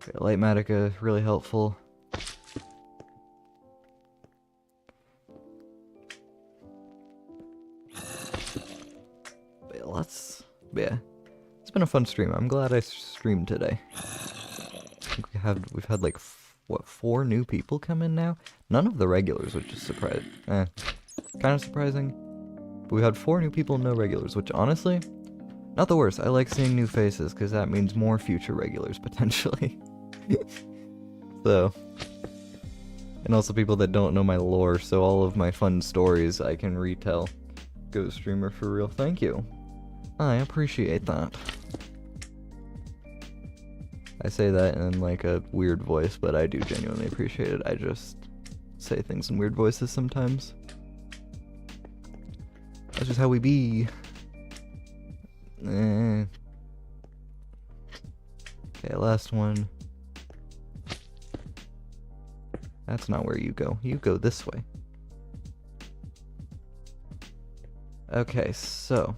Okay, Lightmatica, really helpful. Yeah, it's been a fun stream. I'm glad I streamed today. I think we've had like, what, 4 new people come in now? None of the regulars, which is surprising. Kind of surprising. But we had 4 new people, no regulars, which honestly, not the worst. I like seeing new faces, because that means more future regulars, potentially. So, and also people that don't know my lore, so all of my fun stories I can retell. Go streamer for real, thank you. I appreciate that. I say that in like a weird voice, but I do genuinely appreciate it. I just say things in weird voices sometimes. That's just how we be. Okay, last one. That's not where you go. You go this way. Okay, so...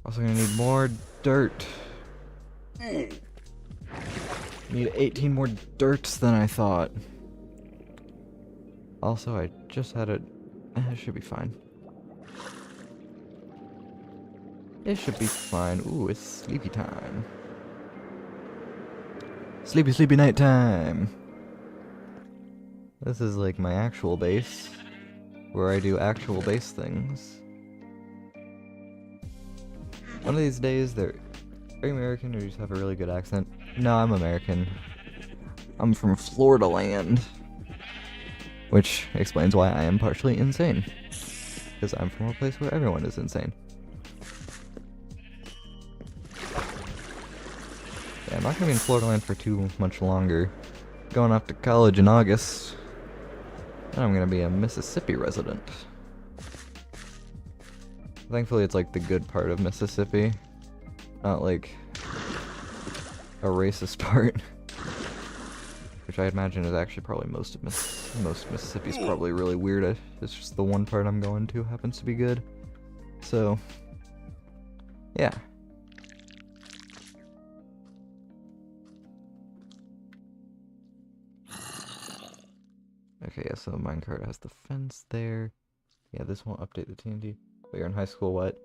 also gonna need more dirt. Need 18 more dirts than I thought. Also, I just had it should be fine. It should be fine. Ooh, it's sleepy time. Sleepy, sleepy night time. This is like my actual base, where I do actual base things. One of these days, are you American or do you just have a really good accent? No, I'm American. I'm from Florida land. Which explains why I am partially insane. Because I'm from a place where everyone is insane. Yeah, I'm not gonna be in Florida land for too much longer. Going off to college in August. And I'm gonna be a Mississippi resident. Thankfully it's like the good part of Mississippi. Not like a racist part. Which I imagine is actually probably most of Mississippi's probably really weird. It's just the one part I'm going to happens to be good. So, yeah. Okay, yeah, so the minecart has the fence there. Yeah, this won't update the TNT. But you're in high school, what?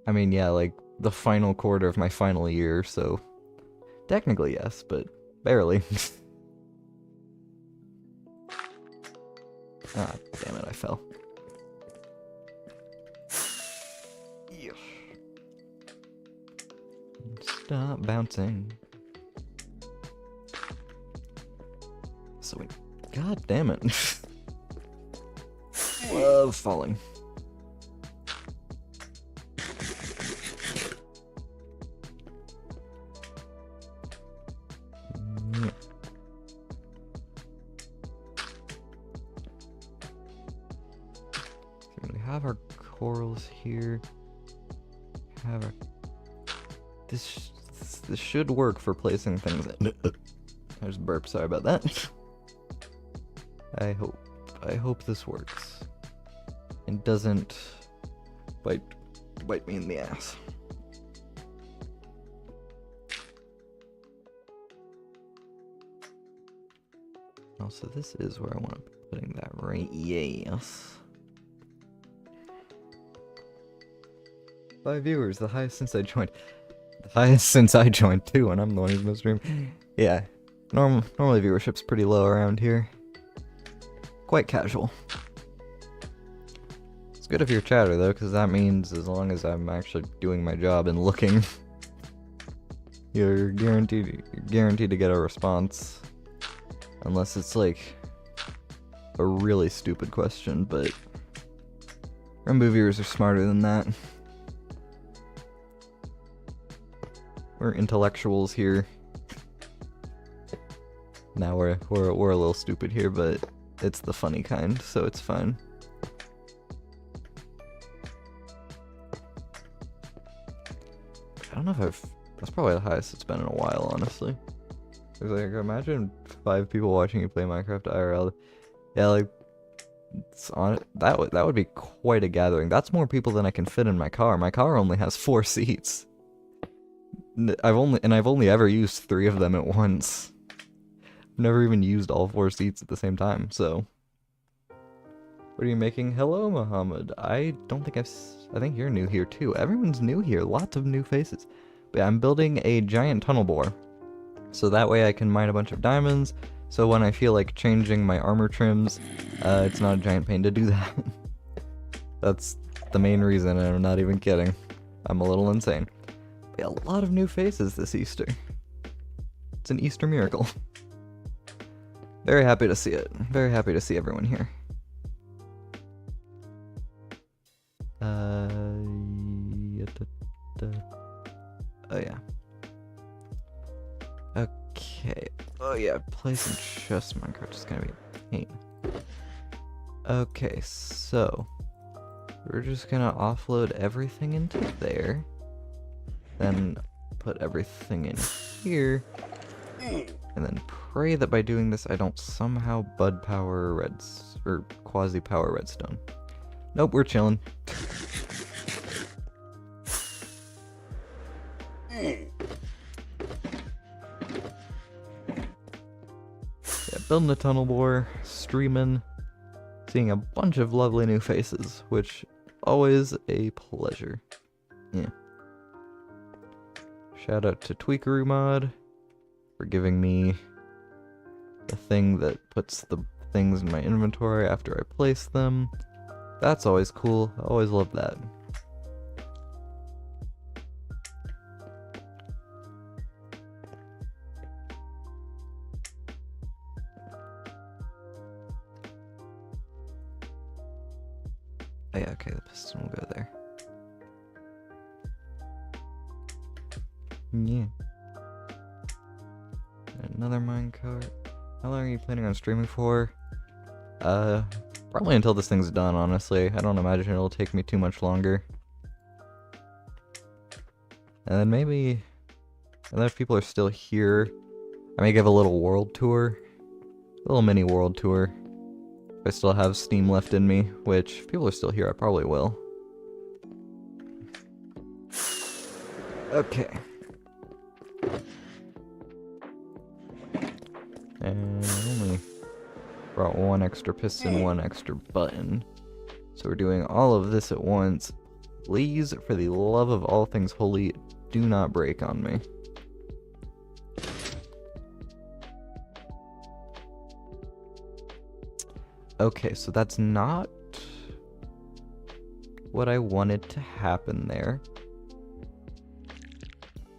I mean, yeah, like, the final quarter of my final year, so... technically, yes, but barely. Ah, damn it, I fell. Yeah. Stop bouncing. So we... god damn it. Love falling. Have our corals here. Have our... This should work for placing things in. I just burped, sorry about that. I hope this works. And doesn't bite me in the ass. Also, this is where I want to be putting that right. Yes. 5 viewers, the highest since I joined. The highest since I joined too, and I'm the one who's been streaming. Yeah, normally viewership's pretty low around here. Quite casual. It's good if you're chatter though, because that means as long as I'm actually doing my job and looking, you're guaranteed to get a response. Unless it's like a really stupid question, but rmbu viewers are smarter than that. We're intellectuals here. Now we're a little stupid here, but it's the funny kind, so it's fine. I don't know if that's probably the highest it's been in a while, honestly. Cause like, imagine 5 people watching you play Minecraft IRL. Yeah, like, that would be quite a gathering. That's more people than I can fit in my car. My car only has 4 seats. I've only ever used 3 of them at once. I've never even used all 4 seats at the same time, so. What are you making? Hello, Muhammad. I don't think I think you're new here too. Everyone's new here. Lots of new faces. But yeah, I'm building a giant tunnel bore. So that way I can mine a bunch of diamonds. So when I feel like changing my armor trims, it's not a giant pain to do that. That's the main reason, and I'm not even kidding. I'm a little insane. But yeah, a lot of new faces this Easter. It's an Easter miracle. Very happy to see it. Very happy to see everyone here. Oh yeah. Okay. Oh yeah, placing chest Minecraft is gonna be a pain. Okay, so we're just gonna offload everything into there, then put everything in here, and then pray that by doing this I don't somehow bud power reds or quasi power redstone. Nope, we're chilling. Yeah, building a tunnel bore, streaming, seeing a bunch of lovely new faces, which always a pleasure. Yeah. Shout out to rmbu for giving me the thing that puts the things in my inventory after I place them. That's always cool. I always love that. Oh yeah, okay, the piston will go there. Yeah. Another minecart. How long are you planning on streaming for? Probably until this thing's done, honestly. I don't imagine it'll take me too much longer. And then maybe, and then if people are still here, I may give a little world tour. A little mini world tour. If I still have steam left in me, which, if people are still here, I probably will. Okay. And I only brought 1 extra piston, 1 extra button. So we're doing all of this at once. Please, for the love of all things holy, do not break on me. Okay, so that's not what I wanted to happen there.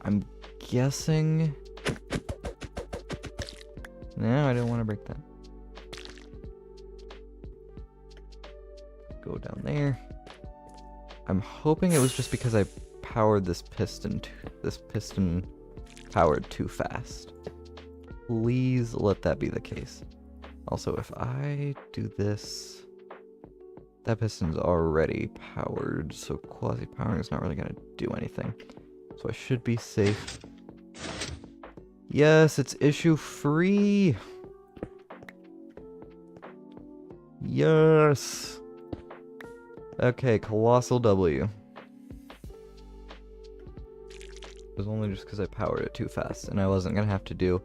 I'm guessing... No, I didn't want to break that. Go down there. I'm hoping it was just because I powered this piston. This piston powered too fast. Please let that be the case. Also, if I do this, that piston's already powered, so quasi-powering is not really gonna do anything. So I should be safe. Yes, it's issue free. Yes. Okay, colossal W. It was only just because I powered it too fast, and I wasn't gonna have to do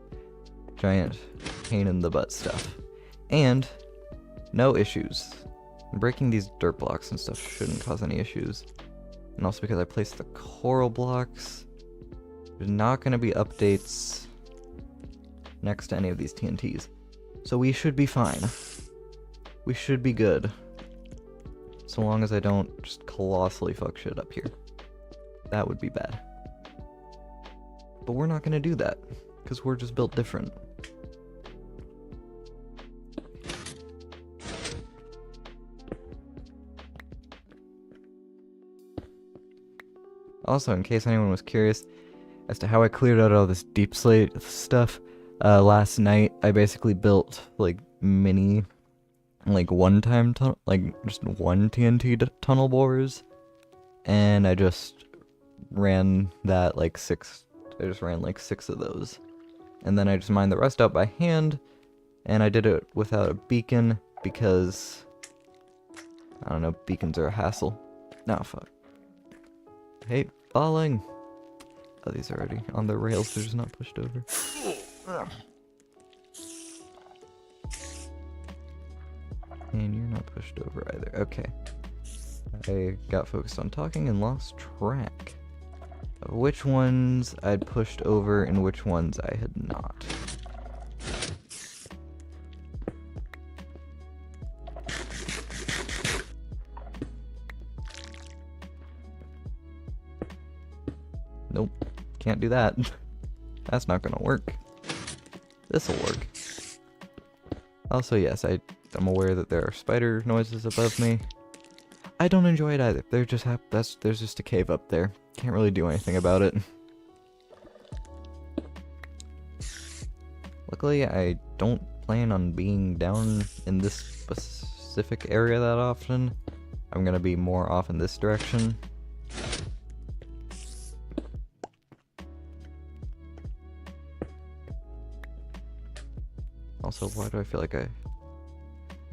giant pain in the butt stuff. And no issues. Breaking these dirt blocks and stuff shouldn't cause any issues. And also because I placed the coral blocks, there's not going to be updates next to any of these TNTs. So we should be fine. We should be good. So long as I don't just colossally fuck shit up here. That would be bad. But we're not going to do that, because we're just built different. Also, in case anyone was curious as to how I cleared out all this deep slate stuff, Last night I basically built like mini, like just one TNT tunnel bores, and I just ran that like six. I just ran like 6 of those, and then I just mined the rest out by hand, and I did it without a beacon because I don't know, beacons are a hassle. No, fuck. Hey, falling. Oh, these are already on the rails. They're just not pushed over. And you're not pushed over either. Okay. I got focused on talking and lost track of which ones I'd pushed over and which ones I had not. Nope. Can't do that. That's not gonna work. This'll work. Also, yes, I'm aware that there are spider noises above me. I don't enjoy it either. They're just there's just a cave up there. Can't really do anything about it. Luckily, I don't plan on being down in this specific area that often. I'm gonna be more off in this direction. Also, why do I feel like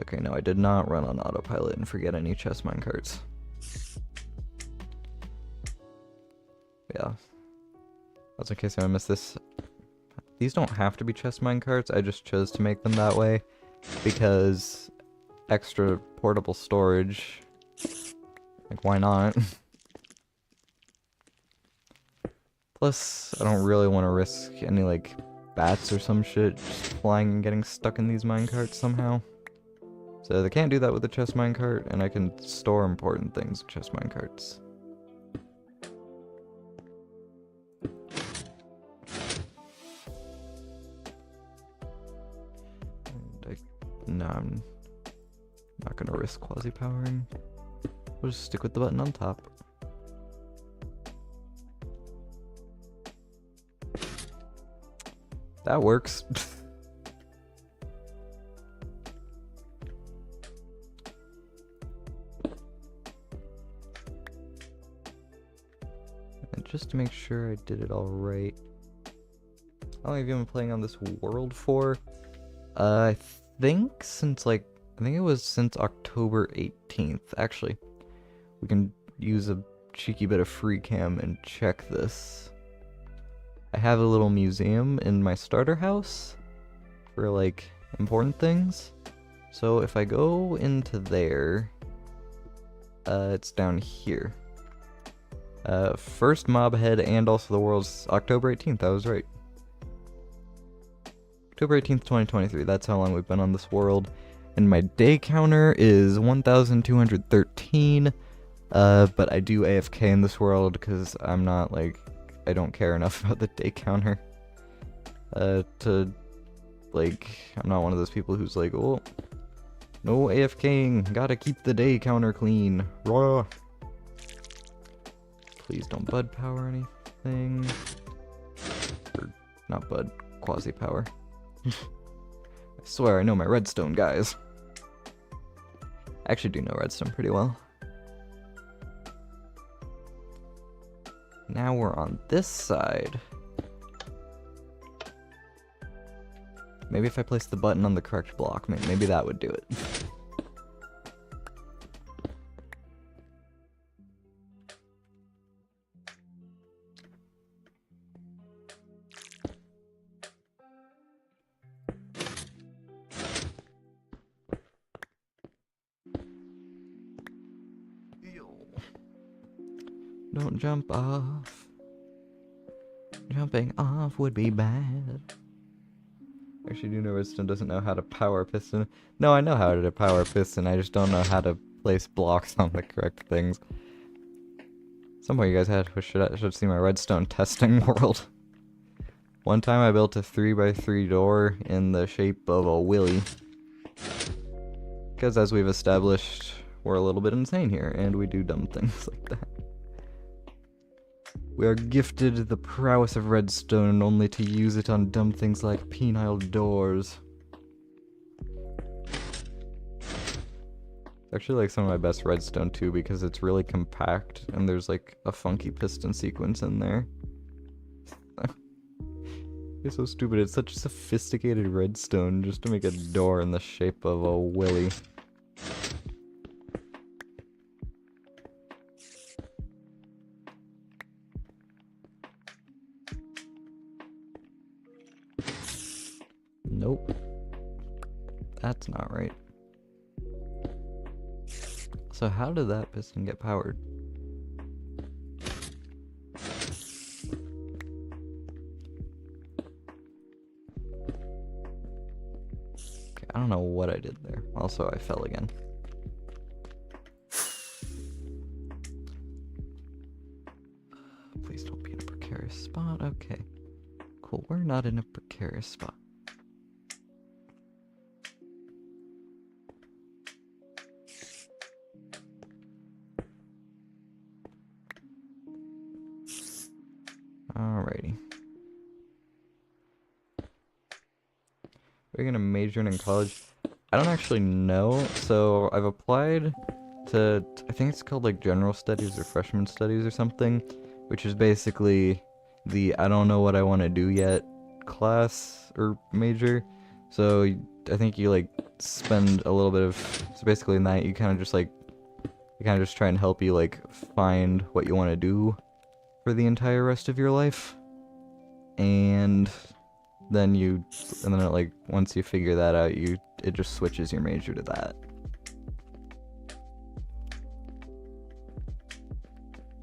Okay, no, I did not run on autopilot and forget any chest minecarts. Yeah. That's in case I missed this. These don't have to be chest minecarts, I just chose to make them that way because extra portable storage. Like, why not? Plus, I don't really want to risk any, like, bats or some shit just flying and getting stuck in these minecarts somehow. So they can't do that with the chest minecart, and I can store important things with chest minecarts. No, I'm not gonna risk quasi-powering. We'll just stick with the button on top. That works. And just to make sure I did it all right. How long have you been playing on this world for? I think since I think it was since October 18th. Actually, we can use a cheeky bit of free cam and check this. I have a little museum in my starter house for like important things. So if I go into there, it's down here. First mob head and also the world's October 18th, I was right. October 18th, 2023, that's how long we've been on this world. And my day counter is 1,213, but I do AFK in this world because I'm not, like, I don't care enough about the day counter. I'm not one of those people who's like, oh, no AFKing, gotta keep the day counter clean. Raw. Please don't bud power anything. Or, not bud, quasi power. I swear I know my redstone, guys. I actually do know redstone pretty well. Now we're on this side. Maybe if I place the button on the correct block, maybe that would do it. Don't jump off. Jumping off would be bad. Actually, do know redstone doesn't know how to power a piston. No, I know how to power a piston, I just don't know how to place blocks on the correct things. Some point you guys should see my redstone testing world. One time I built a 3x3 door in the shape of a willy. Because as we've established, we're a little bit insane here, and we do dumb things like that. We are gifted the prowess of redstone only to use it on dumb things like penile doors. Actually like some of my best redstone too because it's really compact and there's like a funky piston sequence in there. It's so stupid. It's such sophisticated redstone just to make a door in the shape of a willy. Nope. That's not right. So how did that piston get powered? Okay, I don't know what I did there. Also, I fell again. Please don't be in a precarious spot. Okay. Cool, we're not in a precarious spot. Alrighty. We're gonna major in college. I don't actually know, so I've applied to, I think it's called like general studies or freshman studies or something, which is basically the I don't know what I want to do yet class or major. So I think you like spend a little bit of, so basically in that you kind of just try and help you like find what you want to do for the entire rest of your life. And then like once you figure that out, it just switches your major to that.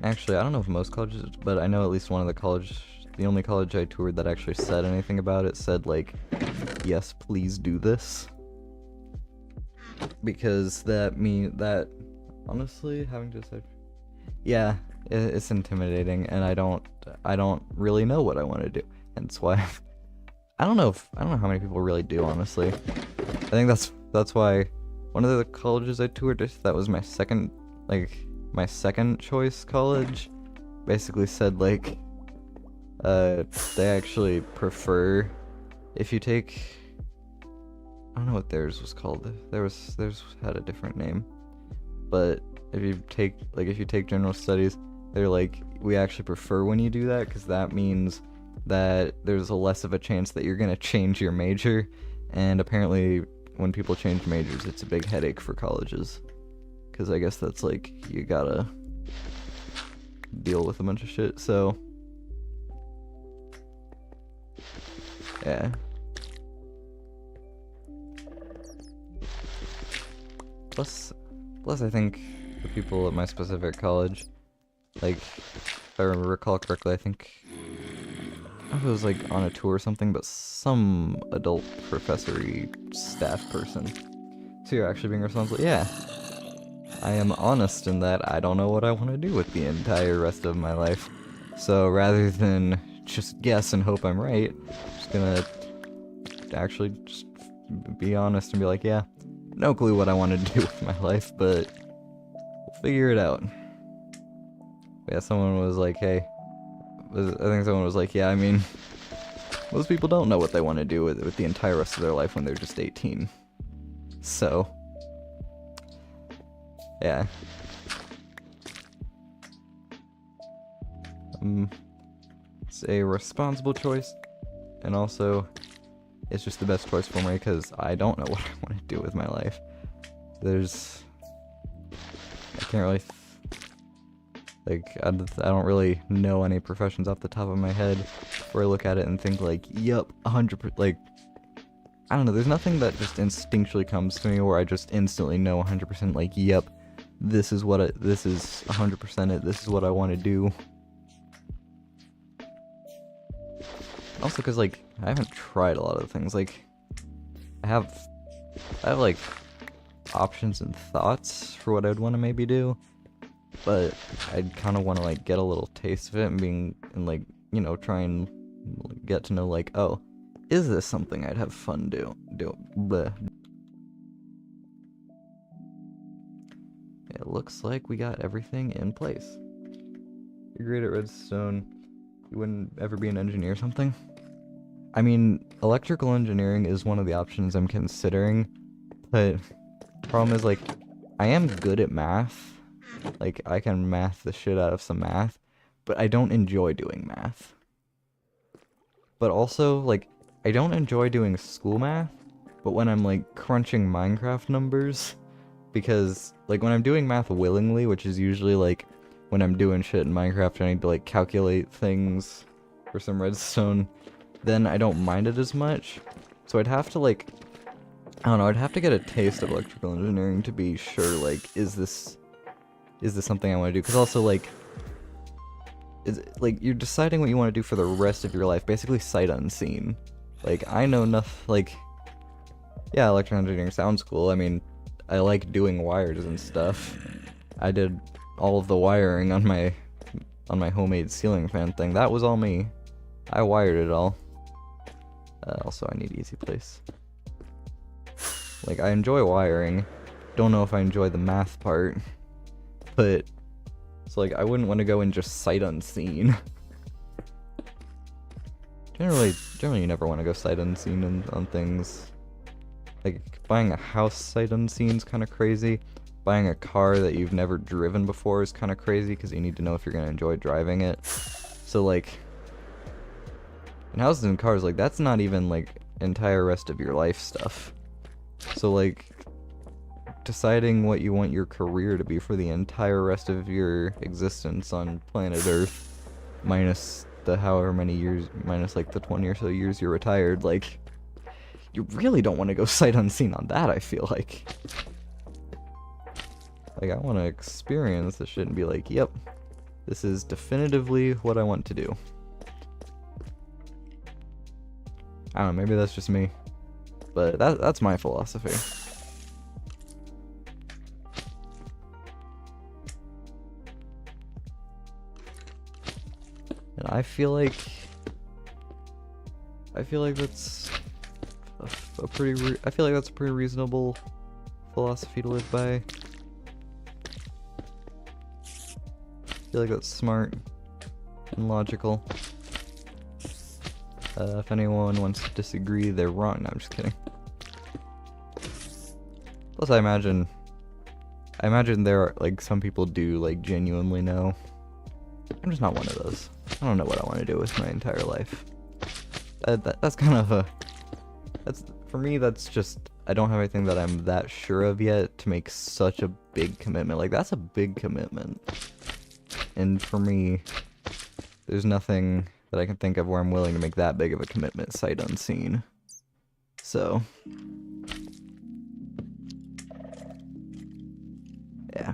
Actually, I don't know if most colleges, but I know at least one of the only college I toured that actually said anything about it said like, yes, please do this. Because that honestly, having just said, yeah, it's intimidating, and I don't really know what I want to do. And that's why I don't know how many people really do, honestly. I think that's why one of the colleges I toured, that was my second choice college, basically said like they actually prefer if you take, I don't know what theirs was called. Theirs had a different name. But if you take general studies, they're like, we actually prefer when you do that because that means that there's a less of a chance that you're gonna change your major, and apparently when people change majors it's a big headache for colleges because I guess that's like you gotta deal with a bunch of shit. So yeah. Plus I think the people at my specific college, like, if I recall correctly, I think, I don't know if it was like on a tour or something, but some adult professory staff person. So you're actually being responsible? Yeah. I am honest in that I don't know what I want to do with the entire rest of my life. So rather than just guess and hope I'm right, I'm just gonna actually just be honest and be like, yeah, no clue what I want to do with my life, but we'll figure it out. Yeah, someone was like, hey, I think someone was like, yeah, I mean, most people don't know what they want to do with the entire rest of their life when they're just 18. So, yeah. It's a responsible choice, and also, it's just the best choice for me because I don't know what I want to do with my life. I can't really, I don't really know any professions off the top of my head where I look at it and think like, yup, 100%, like, I don't know, there's nothing that just instinctually comes to me where I just instantly know 100% like, yep, this is 100% it, this is what I want to do. Also, because, like, I haven't tried a lot of things, like, I have like, options and thoughts for what I'd want to maybe do, but I'd kind of want to, like, get a little taste of it and like, you know, try and get to know, like, oh, is this something I'd have fun do? Bleh. It looks like we got everything in place. you're great at redstone, you wouldn't ever be an engineer or something? I mean, electrical engineering is one of the options I'm considering, but problem is, like, I am good at math. Like, I can math the shit out of some math, but I don't enjoy doing math. But also, like, I don't enjoy doing school math, but when I'm, like, crunching Minecraft numbers, because, like, when I'm doing math willingly, which is usually, like, when I'm doing shit in Minecraft, I need to, like, calculate things for some redstone, then I don't mind it as much. So I'd have to, like, I don't know, I'd have to get a taste of electrical engineering to be sure, like, is this something I want to do? Because also, like, you're deciding what you want to do for the rest of your life, basically sight unseen. Like, I know nothing, like, yeah, electrical engineering sounds cool. I mean, I like doing wires and stuff. I did all of the wiring on my homemade ceiling fan thing. That was all me. I wired it all. Also, I need easy place. Like, I enjoy wiring. Don't know if I enjoy the math part. But, it's like, I wouldn't want to go in just sight unseen. Generally you never want to go sight unseen on things. Like, buying a house sight unseen is kind of crazy. Buying a car that you've never driven before is kind of crazy, because you need to know if you're going to enjoy driving it. So, like, in houses and cars, like, that's not even, like, entire rest of your life stuff. So, like, deciding what you want your career to be for the entire rest of your existence on planet Earth, minus the however many years, minus, like, the 20 or so years you're retired, like, you really don't want to go sight unseen on that, I feel like. Like, I want to experience this shit and be like, yep, this is definitively what I want to do. I don't know, maybe that's just me. But that's my philosophy. And I feel like that's a pretty reasonable philosophy to live by. I feel like that's smart and logical. If anyone wants to disagree, they're wrong. No, I'm just kidding. Plus, I imagine there are, like, some people do, like, genuinely know. I'm just not one of those. I don't know what I want to do with my entire life. That's kind of a... for me, that's just... I don't have anything that I'm that sure of yet to make such a big commitment. Like, that's a big commitment. And for me, there's nothing that I can think of where I'm willing to make that big of a commitment sight unseen. So... yeah.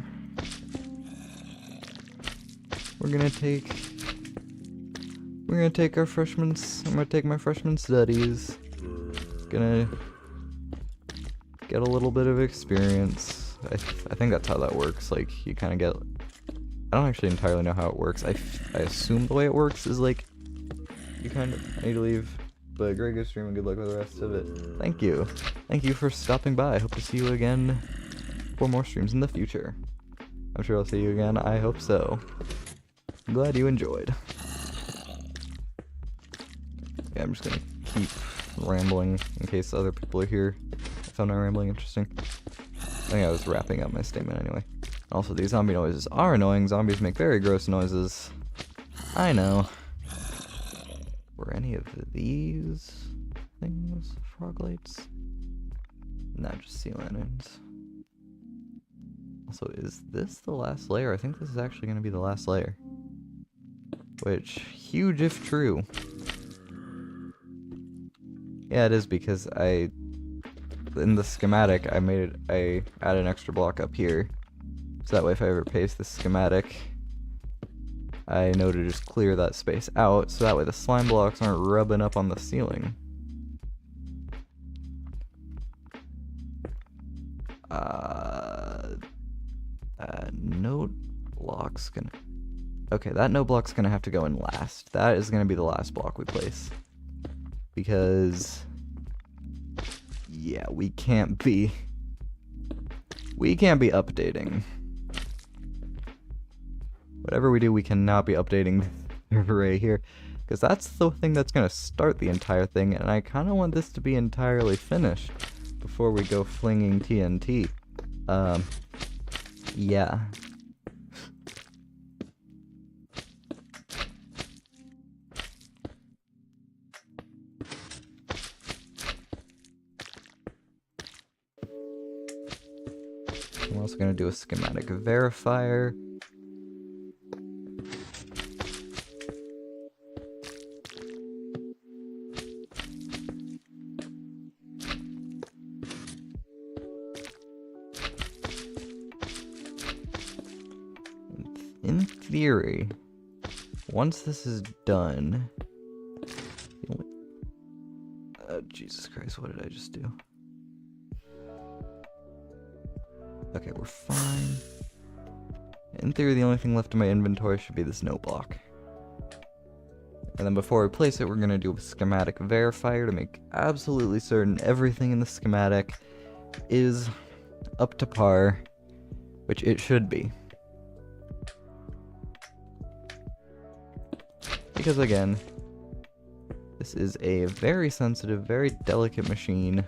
We're gonna take our freshman's... I'm gonna take my freshman studies. Gonna get a little bit of experience. I think that's how that works. Like, you kind of get... I don't actually entirely know how it works. I assume the way it works is, like, you kind of... I need to leave. But great good stream and good luck with the rest of it. Thank you. Thank you for stopping by. I hope to see you again for more streams in the future. I'm sure I'll see you again. I hope so. I'm glad you enjoyed. Yeah, I'm just gonna keep rambling in case other people are here. I found my rambling interesting. I think I was wrapping up my statement anyway. Also, these zombie noises are annoying. Zombies make very gross noises. I know. Were any of these things frog lights? Not just sea lanterns. Also, is this the last layer? I think this is actually going to be the last layer. Which, huge if true. Yeah, it is, because in the schematic, I add an extra block up here. So that way if I ever paste the schematic, I know to just clear that space out, so that way the slime blocks aren't rubbing up on the ceiling. Note block's gonna... Okay, that note block's gonna have to go in last. That is gonna be the last block we place. Because... yeah, we can't be updating whatever we do, we cannot be updating the array here, because that's the thing that's going to start the entire thing, and I kind of want this to be entirely finished before we go flinging TNT. Yeah. I'm also going to do a schematic verifier. In theory, once this is done... Jesus Christ, what did I just do? Okay, we're fine. In theory, the only thing left in my inventory should be this note block. And then before we place it, we're going to do a schematic verifier to make absolutely certain everything in the schematic is up to par, which it should be. Because again, this is a very sensitive, very delicate machine.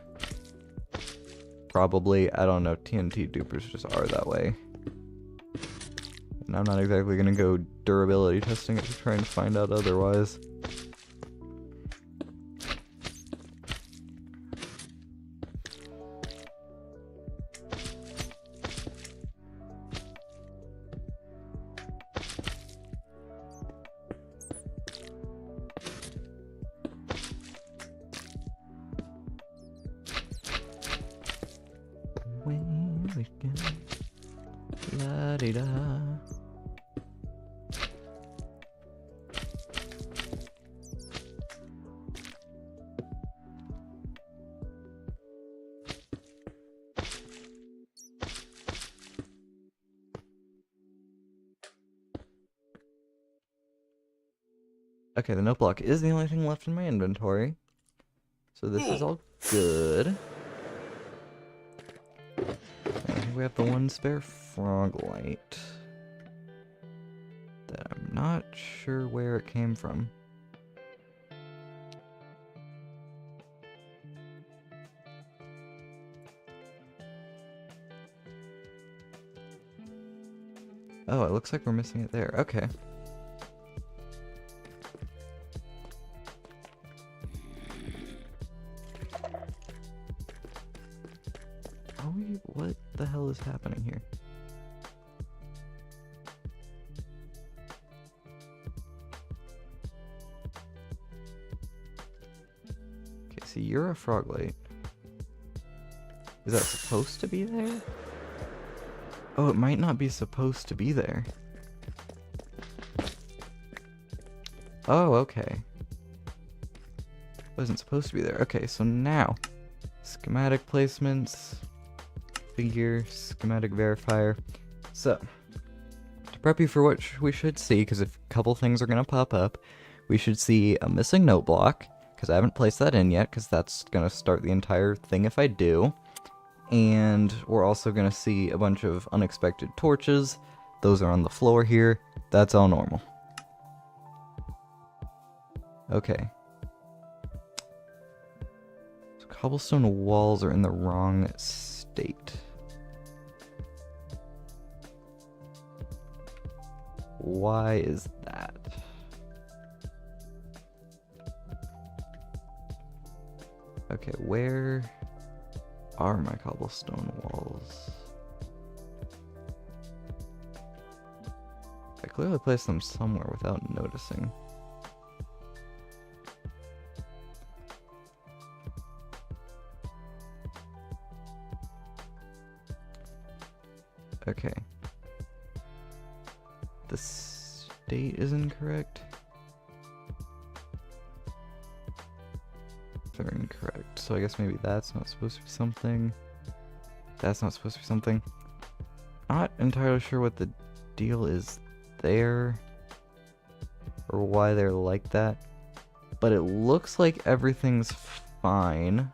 Probably, I don't know, TNT dupers just are that way. And I'm not exactly going to go durability testing it to try and find out otherwise. La-di-da. Okay, the note block is the only thing left in my inventory. So this is all good. I think we have the one spare frog light that I'm not sure where it came from. Oh, it looks like we're missing it there. Okay. What the hell is happening here? Okay, so you're a frog light. Is that supposed to be there? Oh, it might not be supposed to be there. Oh, okay. Wasn't supposed to be there. Okay, so now, schematic placements, figure, schematic verifier. So, to prep you for what we should see, because a couple things are going to pop up, we should see a missing note block, because I haven't placed that in yet, because that's going to start the entire thing if I do. And we're also going to see a bunch of unexpected torches. Those are on the floor here. That's all normal. Okay. So cobblestone walls are in the wrong state. Why is that? Okay, where are my cobblestone walls? I clearly placed them somewhere without noticing. Okay. The state is incorrect. They're incorrect. So I guess maybe that's not supposed to be something. That's not supposed to be something. Not entirely sure what the deal is there, or why they're like that. But it looks like everything's fine.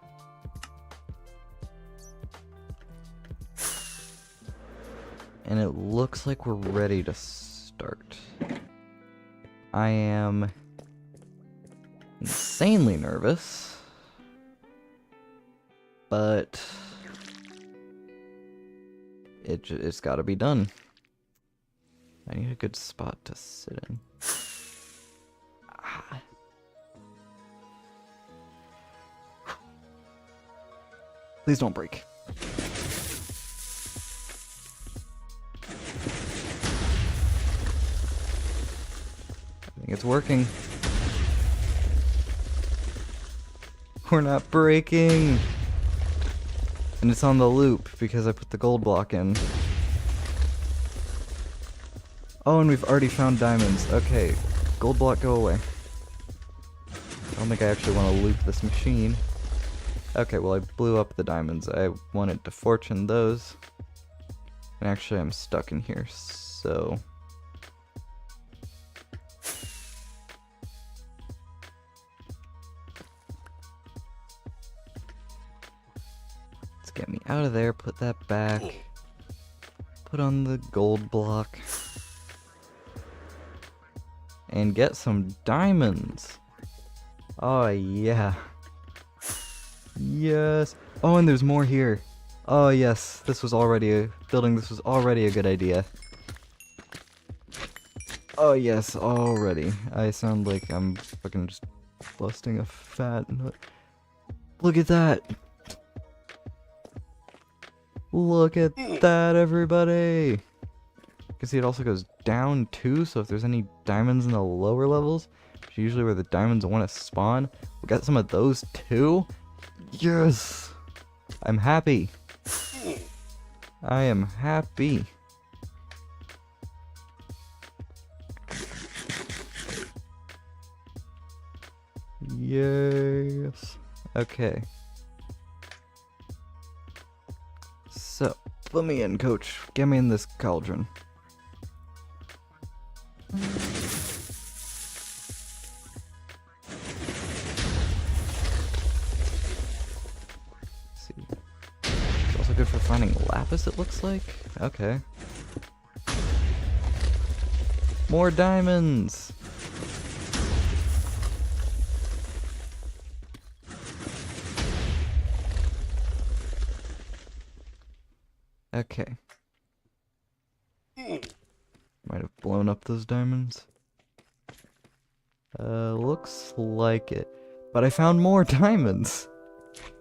And it looks like we're ready to start. start. I am insanely nervous, but it's got to be done. I need a good spot to sit in. Ah. Please don't break. I think it's working. We're not breaking. And it's on the loop because I put the gold block in. Oh, and we've already found diamonds. Okay, gold block, go away. I don't think I actually want to loop this machine. Okay, well I blew up the diamonds. I wanted to fortune those. And actually I'm stuck in here, so... let's get me out of there, put that back. Put on the gold block. And get some diamonds. Oh yeah. Yes. Oh, and there's more here. Oh yes, this was already a good idea. Oh yes, already. I sound like I'm fucking just busting a fat nut. Look at that. Look at that, everybody. You can see it also goes down too, so if there's any diamonds in the lower levels, which is usually where the diamonds want to spawn, we got some of those too. Yes! I'm happy. I am happy. Yes. Okay. So, put me in, coach. Get me in this cauldron. It's also good for finding lapis, it looks like. Okay. More diamonds! Okay. Might have blown up those diamonds. Looks like it. But I found more diamonds!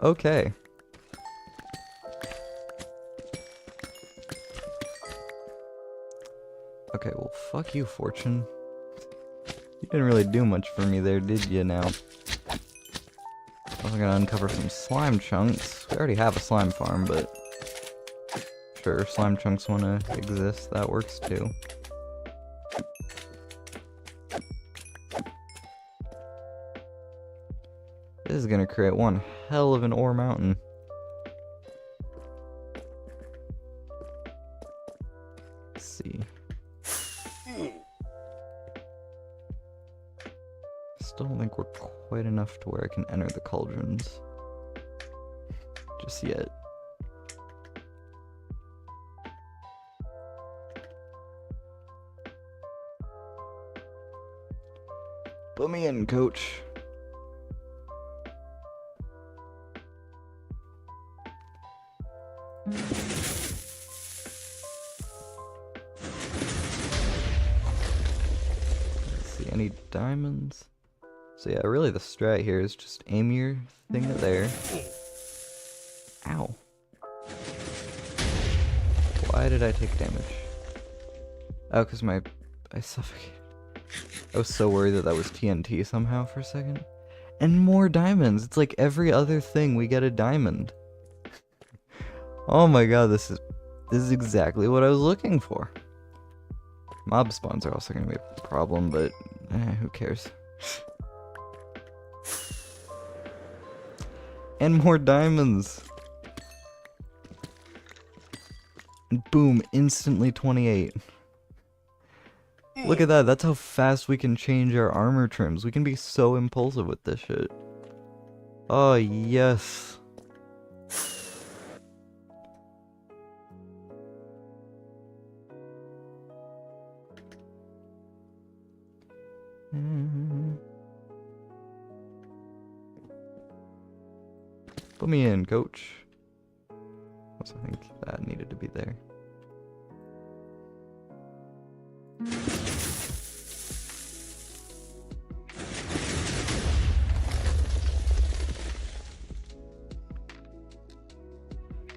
Okay. Okay, well, fuck you, Fortune. You didn't really do much for me there, did you now? I'm gonna uncover some slime chunks. We already have a slime farm, but... sure, slime chunks wanna exist. That works too. This is gonna create one hell of an ore mountain. Let's see. Still don't think we're quite enough to where I can enter the cauldrons. Just yet. Put me in, coach. Let's see, any diamonds? So yeah, really the strat here is just aim your thing there. Ow. Why did I take damage? Oh, because I suffocated. I was so worried that was TNT somehow for a second. And more diamonds! It's like every other thing we get a diamond. Oh my god, this is exactly what I was looking for. Mob spawns are also going to be a problem, but who cares? And more diamonds! And boom, instantly 28. Look at that, that's how fast we can change our armor trims. We can be so impulsive with this shit. Oh, yes. Put me in, coach. Also, I think that needed to be there.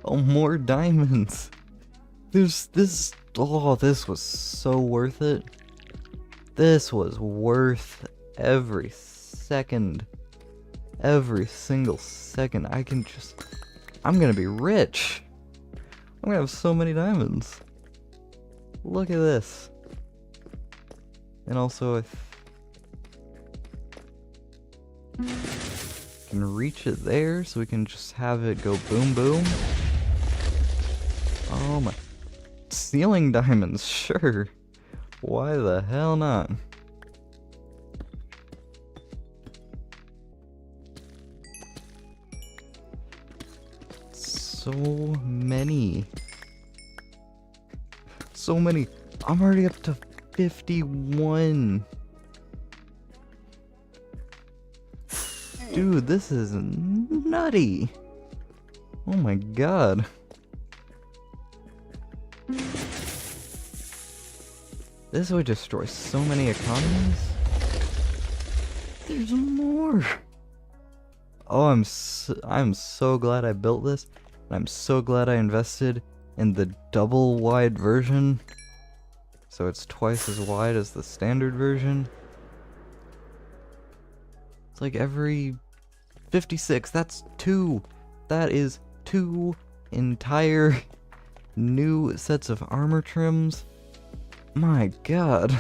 Oh, more diamonds. Oh, this was so worth it. This was worth every second. Every single second. I'm gonna be rich. I'm gonna have so many diamonds. Look at this. And also, if I can reach it there, so we can just have it go boom boom. Oh my. Ceiling diamonds, sure. Why the hell not? So many. So many. I'm already up to 51. Dude, this is nutty. Oh my god. This would destroy so many economies. There's more. Oh, I'm so glad I built this. And I'm so glad I invested in the double wide version. So it's twice as wide as the standard version. It's like every 56. That's 2. That is 2 entire new sets of armor trims. My god.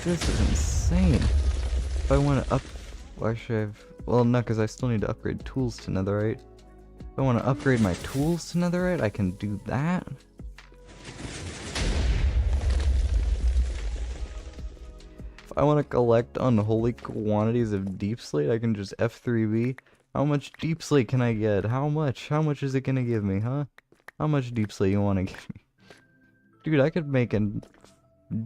This is insane. If I want to why should I have, well no, because I still need to upgrade tools to netherite. If I want to upgrade my tools to netherite, I can do that. If I want to collect unholy quantities of deep slate, I can just F3B. How much deep slate can I get? How much? How much is it gonna give me, huh? How much deep slate you want to give me? Dude, I could make a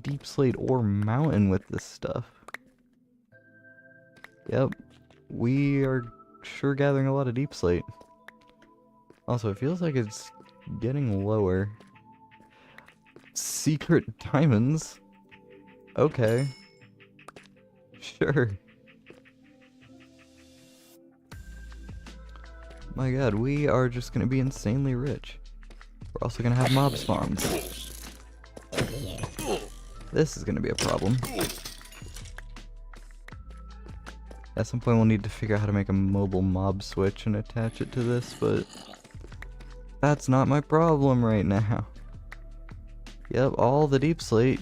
deep slate ore mountain with this stuff. Yep. We are sure gathering a lot of deep slate. Also, it feels like it's getting lower. Secret diamonds? Okay. Sure. My god, we are just gonna be insanely rich. We're also gonna have mob spawns. This is gonna be a problem. At some point we'll need to figure out how to make a mobile mob switch and attach it to this, but that's not my problem right now. Yep, all the deep slate.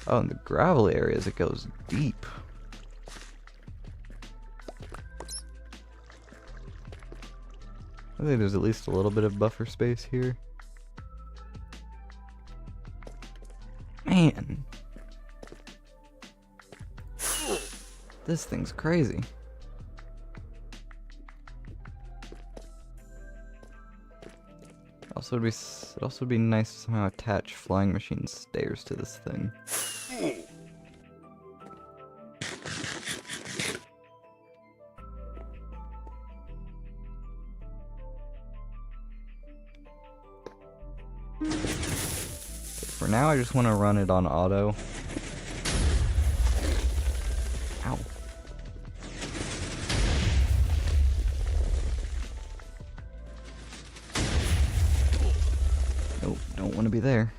Oh, in the gravelly areas it goes deep. I think there's at least a little bit of buffer space here. Man. This thing's crazy. It'd also be nice to somehow attach flying machine stairs to this thing. For now, I just want to run it on auto. Ow. Nope, don't want to be there.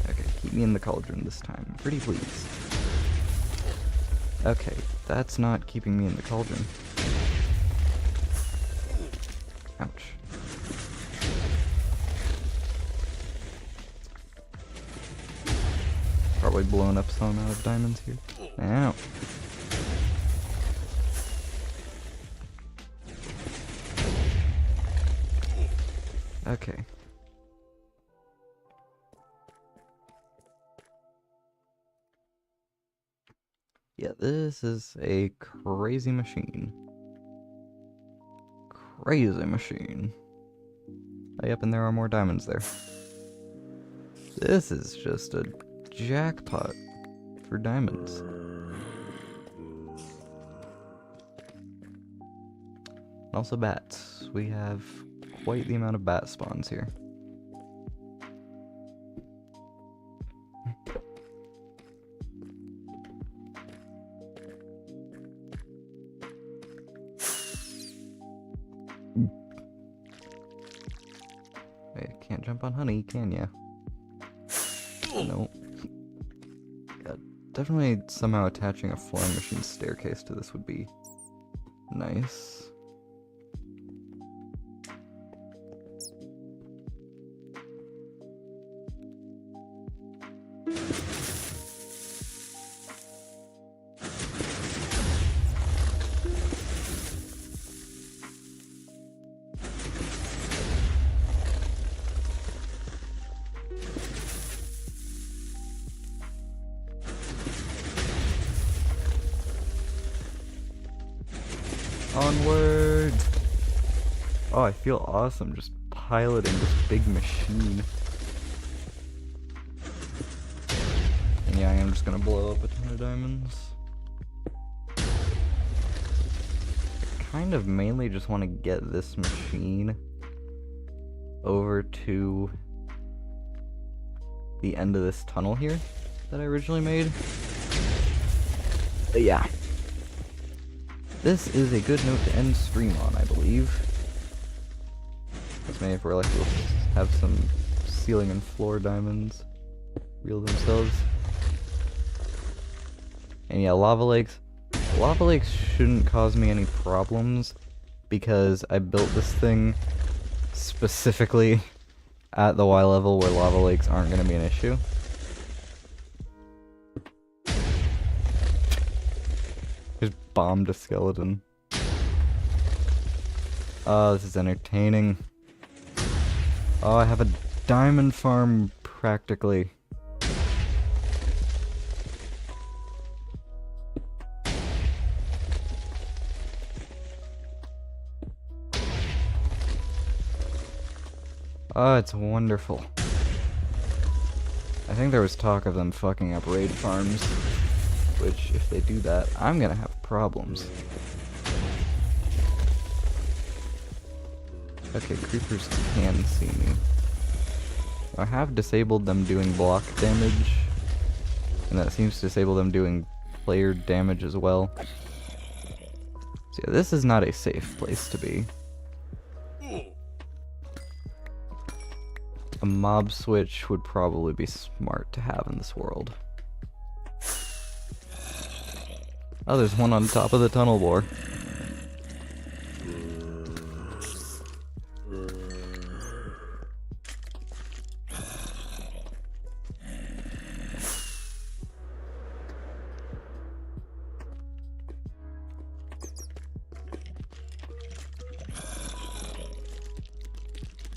Okay, keep me in the cauldron this time. Pretty please. Okay, that's not keeping me in the cauldron. Ouch. Probably blown up some amount of diamonds here. Ow. Okay. Yeah, this is a crazy machine. Crazy machine. Oh, yep, and there are more diamonds there. This is just a jackpot for diamonds. And also bats. We have quite the amount of bat spawns here. Wait, can't jump on honey, can ya? Nope. Yeah, definitely somehow attaching a flying machine staircase to this would be nice. Onward! Oh, I feel awesome just piloting this big machine. And yeah, I am just gonna blow up a ton of diamonds. I kind of mainly just want to get this machine over to the end of this tunnel here that I originally made. But yeah. This is a good note to end stream on, I believe. Let's maybe if we're lucky we'll have some ceiling and floor diamonds reel themselves. And yeah, lava lakes. Lava lakes shouldn't cause me any problems because I built this thing specifically at the Y level where lava lakes aren't going to be an issue. Just bombed a skeleton. Oh, this is entertaining. Oh, I have a diamond farm practically. Oh, it's wonderful. I think there was talk of them fucking up raid farms, which, if they do that, I'm gonna have problems. Okay, creepers can see me. I have disabled them doing block damage, and that seems to disable them doing player damage as well. So yeah, this is not a safe place to be. A mob switch would probably be smart to have in this world. Oh, there's one on top of the tunnel bore.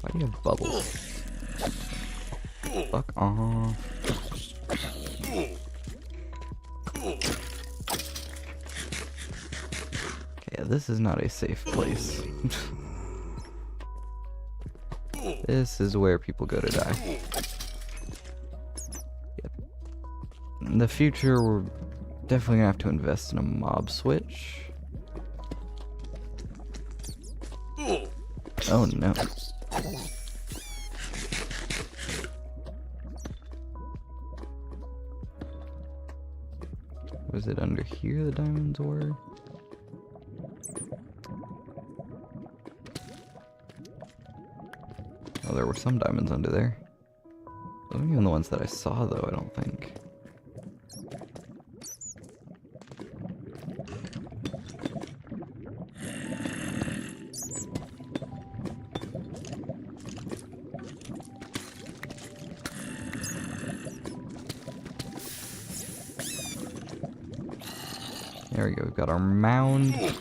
Why do you have bubbles? Fuck off. Okay, this is not a safe place. This is where people go to die. Yep. In the future, we're definitely gonna have to invest in a mob switch. Oh no. Was it under here the diamonds were? Oh, there were some diamonds under there. Those weren't even the ones that I saw though, I don't think. There we go, we've got our mound. Okay,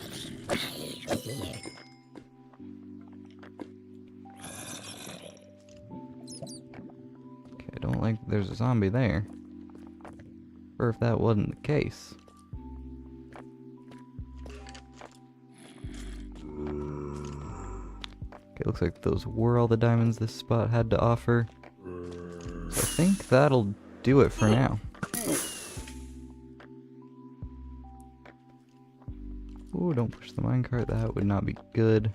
I don't like there's a zombie there. Or if that wasn't the case. Okay, looks like those were all the diamonds this spot had to offer. So I think that'll do it for now. Ooh, don't push the minecart, that would not be good.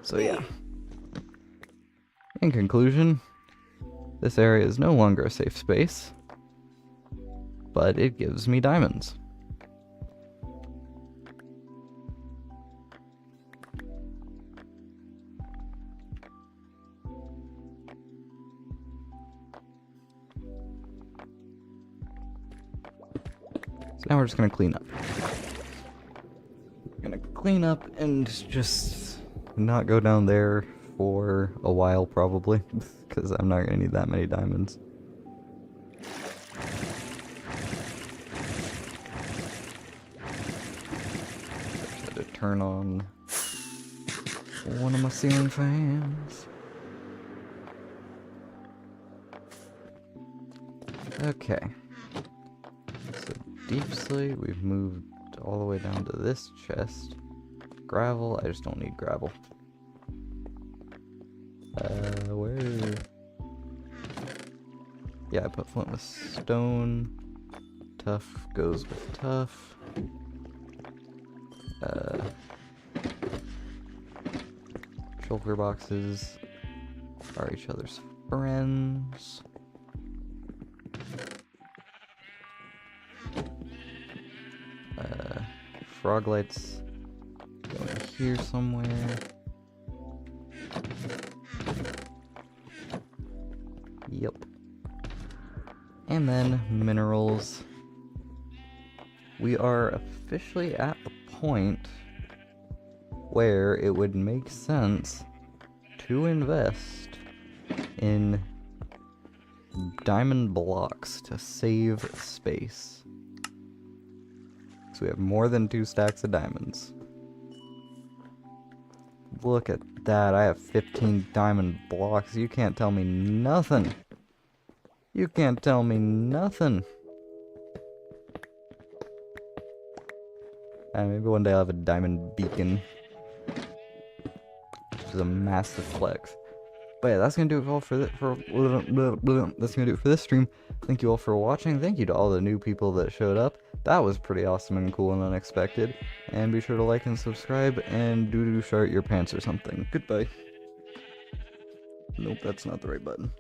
So yeah. In conclusion, this area is no longer a safe space, but it gives me diamonds. So now we're just gonna clean up. We're gonna clean up and just not go down there for a while probably, because I'm not gonna need that many diamonds. Just had to turn on one of my ceiling fans. Okay. So deep slate, we've moved all the way down to this chest. Gravel, I just don't need gravel. Where? Yeah, I put flint with stone. Tough goes with tough. Shulker boxes are each other's friends. Frog lights go in here somewhere. Yep. And then minerals. We are officially at the point where it would make sense to invest in diamond blocks to save space. So we have more than 2 stacks of diamonds. Look at that, I have 15 diamond blocks. You can't tell me nothing. You can't tell me nothing. Maybe one day I'll have a diamond beacon, which is a massive flex. But yeah, that's gonna do it all for that's gonna do it for this stream. Thank you all for watching. Thank you to all the new people that showed up. That was pretty awesome and cool and unexpected. And be sure to like and subscribe and do shart your pants or something. Goodbye. Nope, that's not the right button.